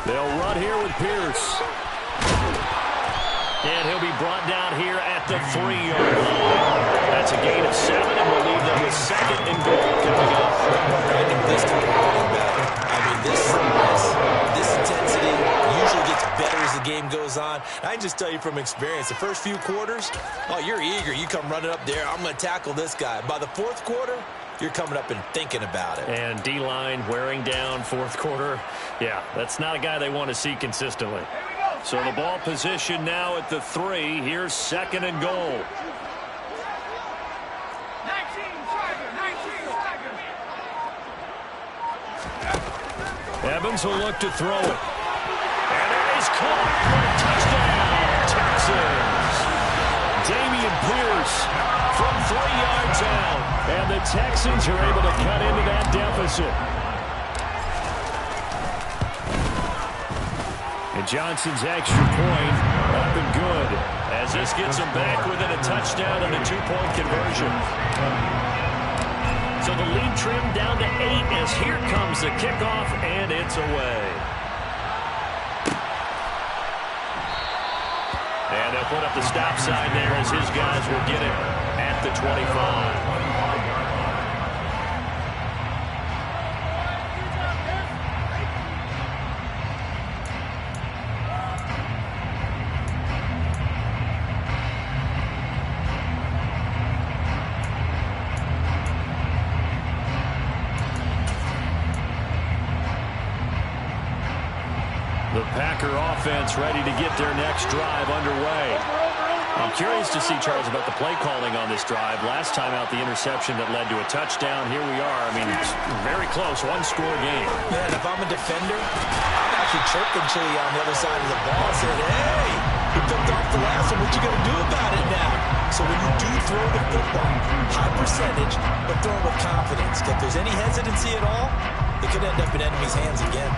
They'll run here with Pierce. And he'll be brought down here at the 3-yard line. That's a gain of 7, and we'll leave them with 2nd and goal coming up. This size, this intensity usually gets better as the game goes on. I can just tell you from experience, the first few quarters, oh, you're eager. You come running up there, I'm going to tackle this guy. By the 4th quarter, you're coming up and thinking about it. And D-line wearing down 4th quarter. Yeah, that's not a guy they want to see consistently. So the ball position now at the 3. Here's 2nd and goal. 19 Tiger. Evans will look to throw it. And it is caught for a touchdown, Texans. Dameon Pierce from 3 yards out. And the Texans are able to cut into that deficit. And Johnson's extra point up and good as this gets him back within a touchdown and a 2-point conversion. So the lead trimmed down to 8 as here comes the kickoff, and it's away. And they'll put up the stop sign there as his guys will get it at the 25. The Packer offense ready to get their next drive underway. I'm curious to see, Charles, about the play calling on this drive. Last time out, the interception that led to a touchdown. Here we are. I mean, it's very close, one-score game. Man, if I'm a defender, I'm actually chirping Chili on the other side of the ball, saying, hey, you picked off the last one. What you going to do about it now? So when you do throw the football, high percentage, but throw it with confidence. If there's any hesitancy at all, it could end up in enemy's hands again.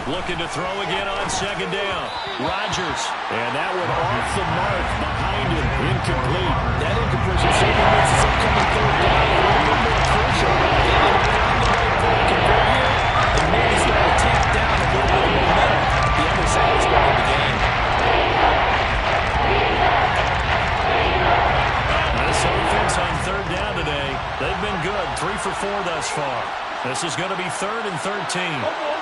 Looking to throw again on second down. Rodgers. And that one off the mark behind him. Incomplete. That incompletion certainly makes his upcoming third down a little bit more crucial. And maybe start to tamp down a little bit of momentum. The other side is going to the game. This offense on third down today, they've been good. 3 for 4 thus far. This is going to be 3rd and 13.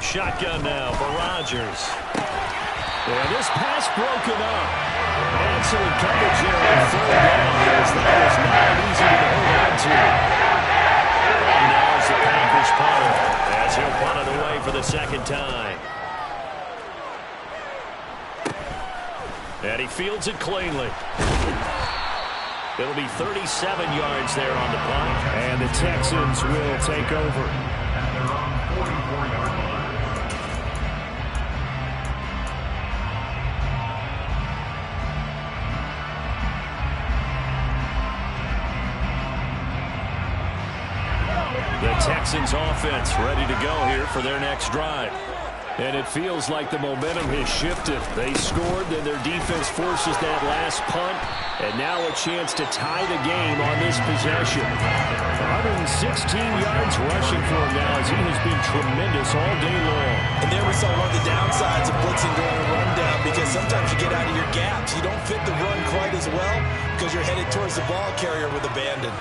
Shotgun now for Rodgers. And this pass broken up. Excellent coverage there on third down. As that was not easy to hold on to. And now it's the Packers punt, as he'll punt it away for the second time. And he fields it cleanly. It'll be 37 yards there on the punt. And the Texans will take over. At their own 44-yard line. The Texans offense ready to go here for their next drive. And it feels like the momentum has shifted. They scored, then their defense forces that last punt. And now a chance to tie the game on this possession. 116 yards rushing for him now as he has been tremendous all day long. And there we saw one of the downsides of blitzing during a rundown, because sometimes you get out of your gaps. You don't fit the run quite as well because you're headed towards the ball carrier with abandon.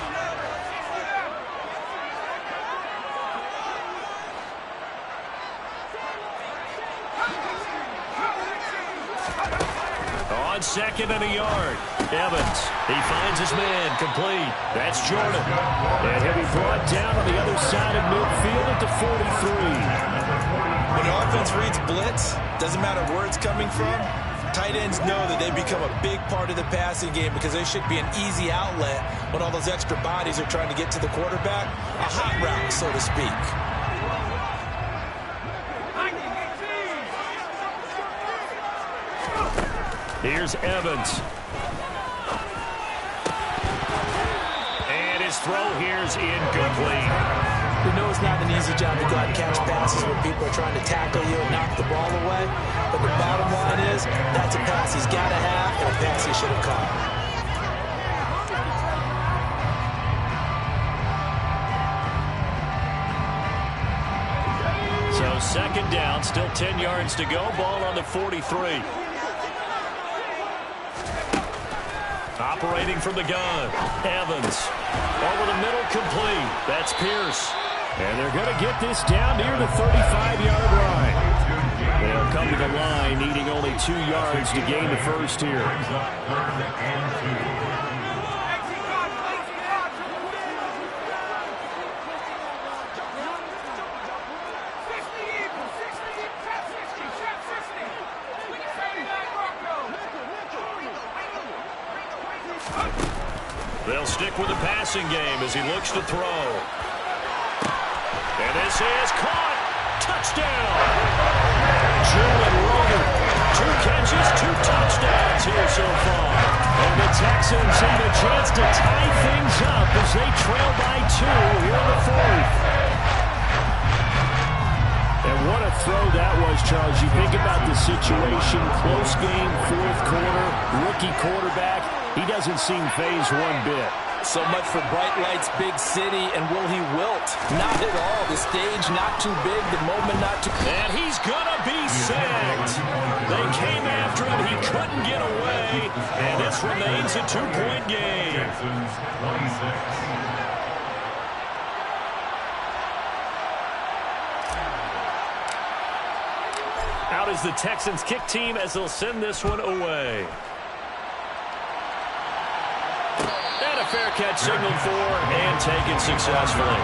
On second and a yard. Evans, he finds his man, complete. That's Jordan. And he'll be brought down on the other side of midfield at the 43. When the offense reads blitz, doesn't matter where it's coming from, tight ends know that they become a big part of the passing game because they should be an easy outlet when all those extra bodies are trying to get to the quarterback. A hot route, so to speak. Here's Evans. And his throw here's incomplete. We know it's not an easy job to go out and catch passes when people are trying to tackle you and knock the ball away. But the bottom line is, that's a pass he's got to have and a pass he should have caught. So second down, still 10 yards to go. Ball on the 43. Operating from the gun, Evans. Over the middle, complete. That's Pierce. And they're going to get this down near the 35-yard line. They'll come to the line, needing only 2 yards to gain the first here. They'll stick with the passing game as he looks to throw. And this is caught. Touchdown. Jalen Roder. 2 catches, 2 touchdowns here so far. And the Texans have a chance to tie things up as they trail by 2 here in the 4th. And what a throw that was, Charles. You think about the situation, close game, 4th quarter, rookie quarterback. He doesn't seem fazed one bit. So much for bright lights, big city, and will he wilt? Not at all. The stage not too big, the moment not too... And he's gonna be sacked. They came after him. He couldn't get away. And this remains a 2-point game. Texans 26. Out is the Texans kick team as they'll send this one away. And a fair catch signaled for and taken successfully.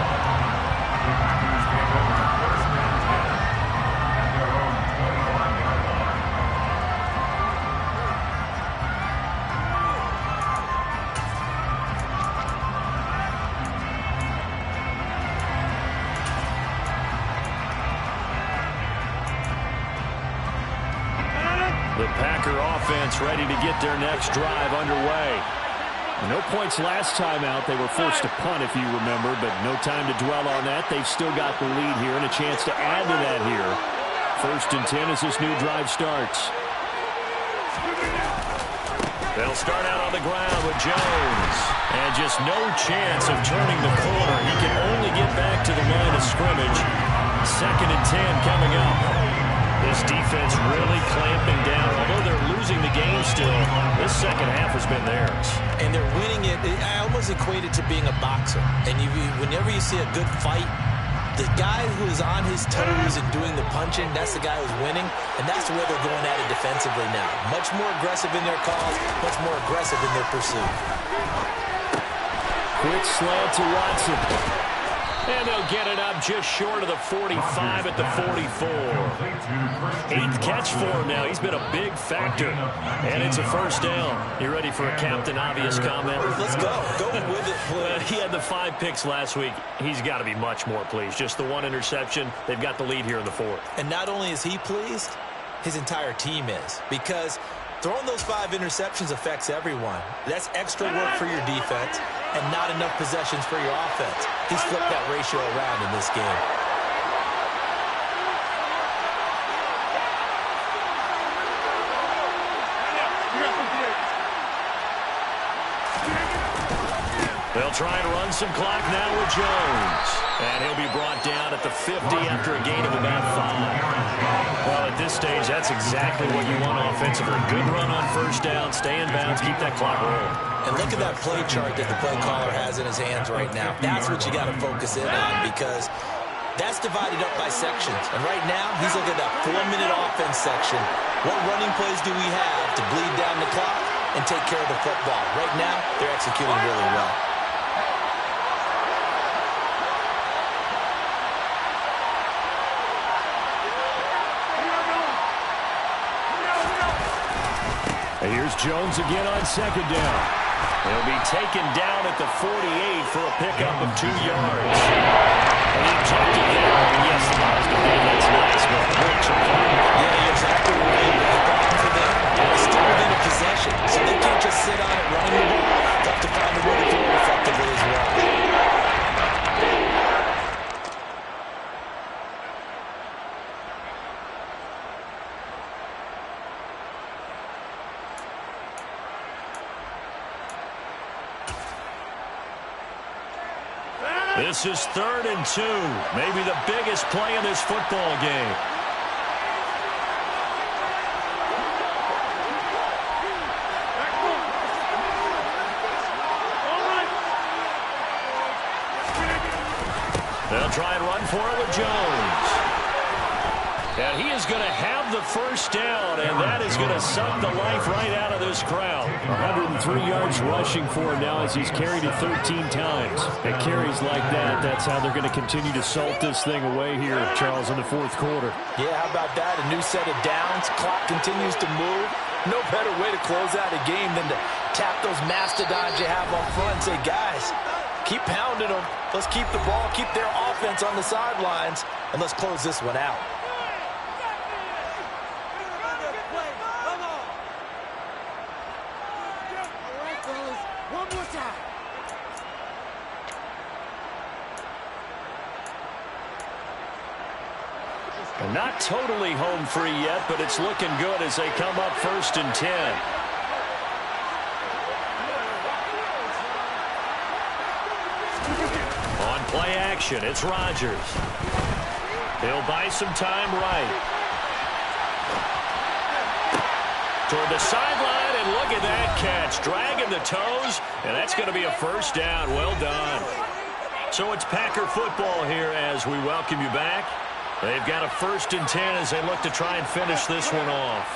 The Packer offense ready to get their next drive underway. No points last time out. They were forced to punt, if you remember, but no time to dwell on that. They've still got the lead here and a chance to add to that here. 1st and 10 as this new drive starts. They'll start out on the ground with Jones. And just no chance of turning the corner. He can only get back to the line of scrimmage. 2nd and 10 coming up. This defense really clamping down. Although they're losing the game still, this second half has been theirs. And they're winning it. I almost equate it to being a boxer. And whenever you see a good fight, the guy who is on his toes and doing the punching, that's the guy who's winning. And that's the way they're going at it defensively now. Much more aggressive in their calls, much more aggressive in their pursuit. Quick slant to Watson. And they'll get it up just short of the 45 at the 44. 8th catch for him now. He's been a big factor. And it's a 1st down. You ready for a Captain Obvious comment? Let's go. Go with it, please. He had the 5 picks last week. He's got to be much more pleased. Just the 1 interception. They've got the lead here in the 4th. And not only is he pleased, his entire team is. Because throwing those 5 interceptions affects everyone. That's extra work for your defense and not enough possessions for your offense. He's flipped that ratio around in this game. They'll try and run some clock now with Jones. And he'll be brought down at the 50 after a gain of about 5. Well, at this stage, that's exactly what you want offensively. Good run on 1st down, stay in bounds, keep that clock rolling. And look at that play chart that the play caller has in his hands right now. That's what you got to focus in on because that's divided up by sections. And right now, he's looking at that 4-minute offense section. What running plays do we have to bleed down the clock and take care of the football? Right now, they're executing really well. And here's Jones again on 2nd down. He'll be taken down at the 48 for a pickup of 2 yards. And he ejected there. And yes, the ball's going to be. That's nice, but rich. Yeah, you're exactly right. The problem for them is still within a possession. So they can't just sit on it running the ball. They have to find a way to throw it effectively as well. This is 3rd and 2. Maybe the biggest play in this football game. They'll try and run for it with Jones. And he is going to have the 1st down, and that is going to suck the life right out of this crowd. 103 yards rushing for him now as he's carried it 13 times. At carries like that, that's how they're going to continue to salt this thing away here, Charles, in the 4th quarter. Yeah, how about that? A new set of downs. Clock continues to move. No better way to close out a game than to tap those mastodons you have on front and say, guys, keep pounding them. Let's keep the ball, keep their offense on the sidelines, and let's close this one out. Not totally home free yet, but it's looking good as they come up 1st and 10. On play action, it's Rodgers. He'll buy some time right. Toward the sideline, and look at that catch. Dragging the toes, and that's going to be a first down. Well done. So it's Packer football here as we welcome you back. They've got a 1st and 10 as they look to try and finish this one off.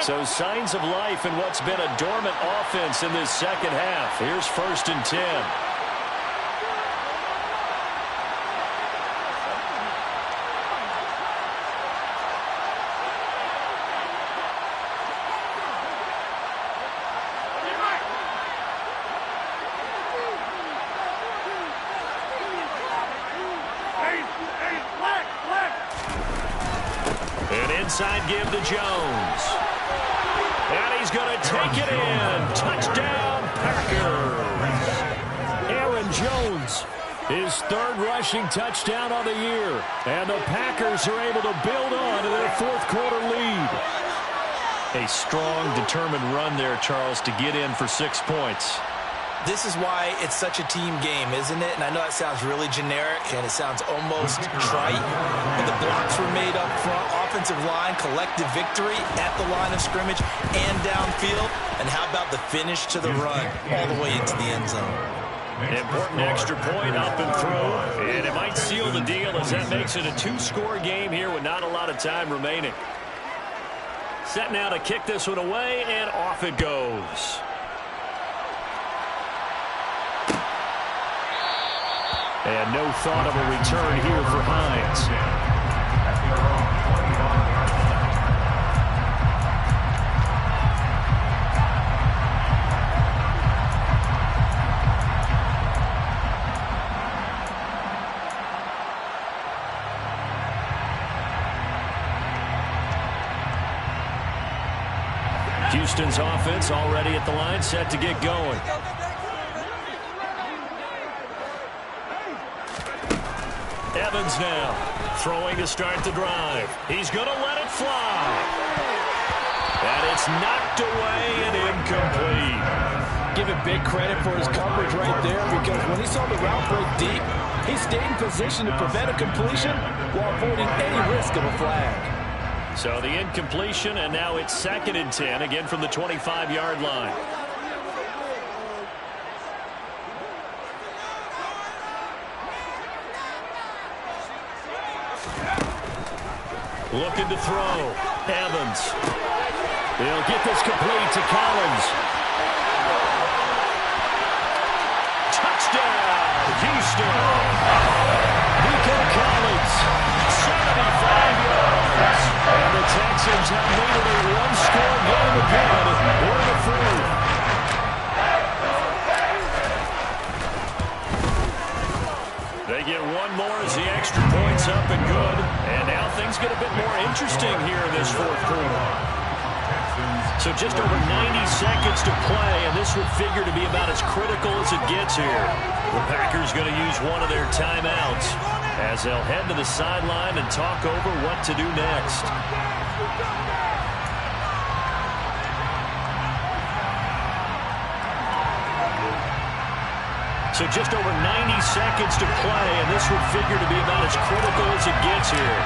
So signs of life in what's been a dormant offense in this second half. Here's 1st and 10. Inside give to Jones. And he's going to take it in. Touchdown, Packers. Aaron Jones, his 3rd rushing touchdown of the year. And the Packers are able to build on to their 4th quarter lead. A strong, determined run there, Charles, to get in for 6 points. This is why it's such a team game, isn't it? And I know that sounds really generic, and it sounds almost trite. But the blocks were made up front, offensive line, collective victory at the line of scrimmage and downfield. And how about the finish to the run all the way into the end zone? Important extra point up and through. And it might seal the deal as that makes it a 2-score game here with not a lot of time remaining. Set now to kick this one away, and off it goes. And no thought of a return here for Hines. Houston's offense already at the line, set to get going. Evans now throwing to start the drive. He's going to let it fly. And it's knocked away and incomplete. Give him big credit for his coverage right there, because when he saw the route break deep, he stayed in position to prevent a completion while avoiding any risk of a flag. So the incompletion, and now it's 2nd and 10, again from the 25-yard line. Looking to throw. Evans. They'll get this complete to Collins. Touchdown, Houston. Nico Collins, 75 yards. And the Texans have made it a 1-score game again. We're in the 4th. They get one more as the extra point's up and good. And now things get a bit more interesting here in this 4th quarter. So just over 90 seconds to play, and this would figure to be about as critical as it gets here. The Packers going to use one of their timeouts as they'll head to the sideline and talk over what to do next. So just over 90 seconds to play, and this would figure to be about as critical as it gets here.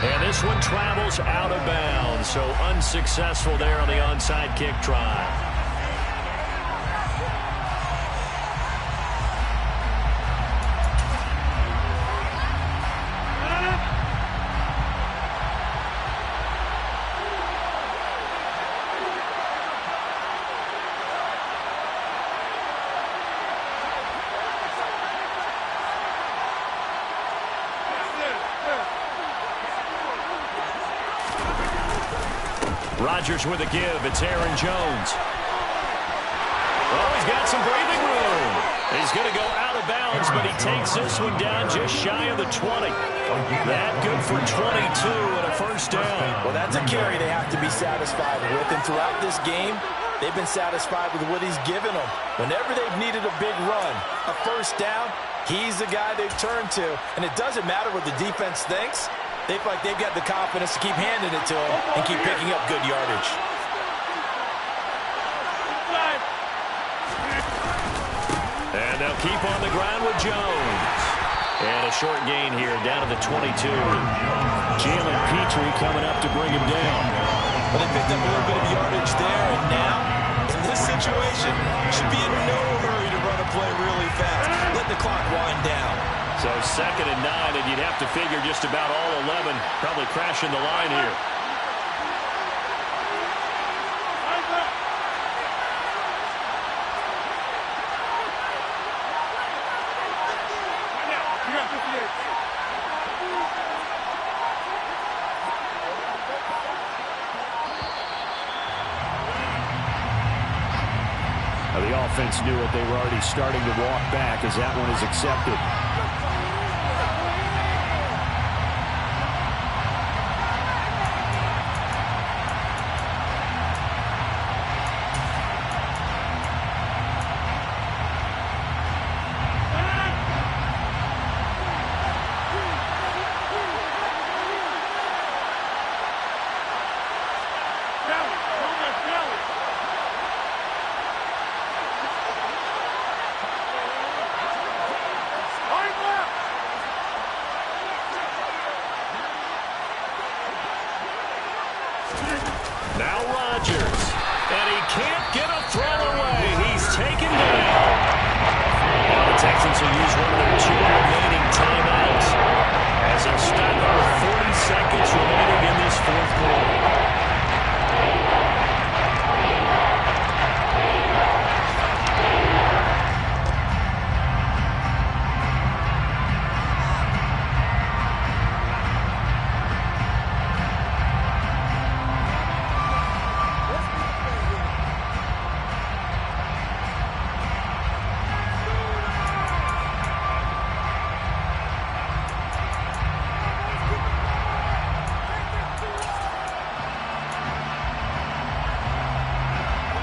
And this one travels out of bounds, so unsuccessful there on the onside kick try. Rodgers with a give. It's Aaron Jones. Oh, he's got some breathing room. He's going to go out of bounds, but he takes this one down just shy of the 20. That good for 22 and a first down. Well, that's a carry they have to be satisfied with. And throughout this game, they've been satisfied with what he's given them. Whenever they've needed a big run, a first down, he's the guy they've turned to. And it doesn't matter what the defense thinks. They feel like they've got the confidence to keep handing it to him and keep picking up good yardage. And they'll keep on the ground with Jones. And a short gain here down to the 22. Jalen Petrie coming up to bring him down. Well, they picked up a little bit of yardage there, and now, in this situation, should be in no hurry to run a play really fast. Let the clock wind down. So 2nd and 9, and you'd have to figure just about all 11 probably crashing the line here. The offense knew it. They were already starting to walk back as that one is accepted. Now Rodgers, and he can't get a throw away. He's taken down. Now the Texans will use one of their 2 remaining timeouts as they'll stop with 40 seconds remaining in this 4th quarter.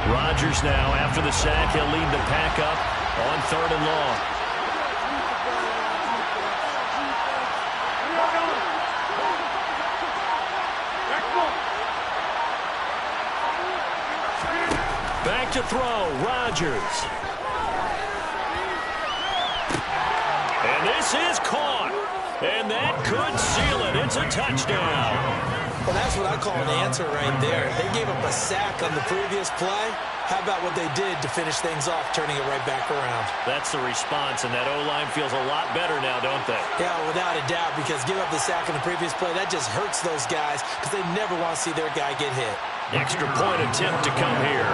Rodgers now, after the sack, he'll lead the pack up on 3rd and long. Back to throw, Rodgers. And this is caught. And that could seal it. It's a touchdown. Well, that's what I call an answer right there. They gave up a sack on the previous play. How about what they did to finish things off, turning it right back around? That's the response, and that O-line feels a lot better now, don't they? Yeah, without a doubt, because give up the sack on the previous play, that just hurts those guys because they never want to see their guy get hit. Extra point attempt to come here.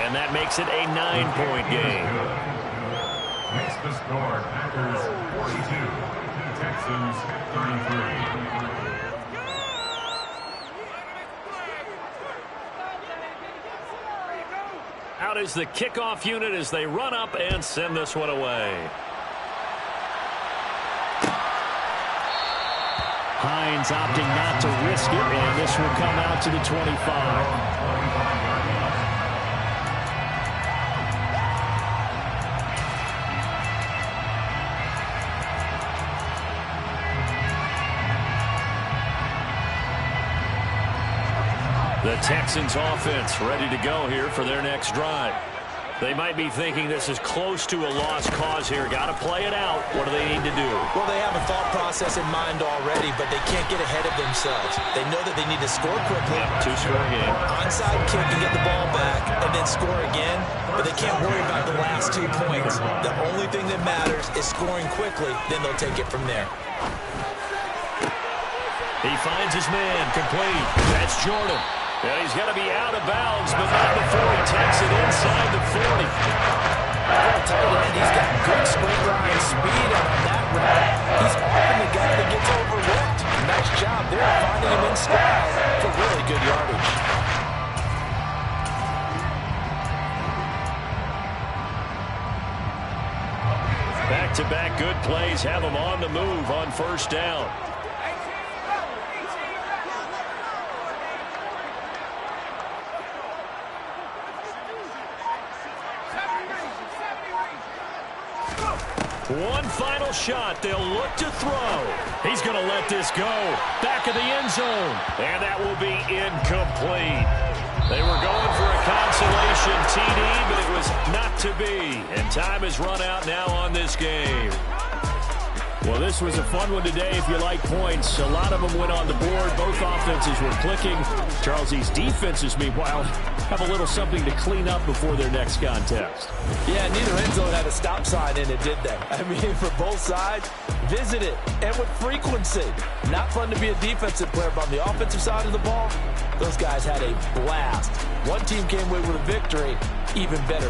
And that makes it a 9-point game. Makes the score Packers 42, Texans 33. Out is the kickoff unit as they run up and send this one away. Hines opting not to risk it, and this will come out to the 25. The Texans offense ready to go here for their next drive. They might be thinking this is close to a lost cause here. Got to play it out. What do they need to do? Well, they have a thought process in mind already, but they can't get ahead of themselves. They know that they need to score quickly. Yep, 2-score game. Onside kick and get the ball back and then score again, but they can't worry about the last 2 points. The only thing that matters is scoring quickly, then they'll take it from there. He finds his man, complete. That's Jordan. And he's got to be out of bounds, but not before he takes it inside the 40. For a tight end, he's got good sprint line speed, and on that route, he's open the guy Back-to-back good plays have them on the move on first down. One final shot. They'll look to throw. He's going to let this go. Back of the end zone. And that will be incomplete. They were going for a consolation TD, but it was not to be. And time has run out now on this game. Well, this was a fun one today if you like points. A lot of them went on the board. Both offenses were clicking. Charles, these defenses, meanwhile, have a little something to clean up before their next contest. Yeah, neither end zone had a stop sign in it, did they? I mean, for both sides, visit it, and with frequency. Not fun to be a defensive player, but on the offensive side of the ball, those guys had a blast. One team came away with a victory, even better.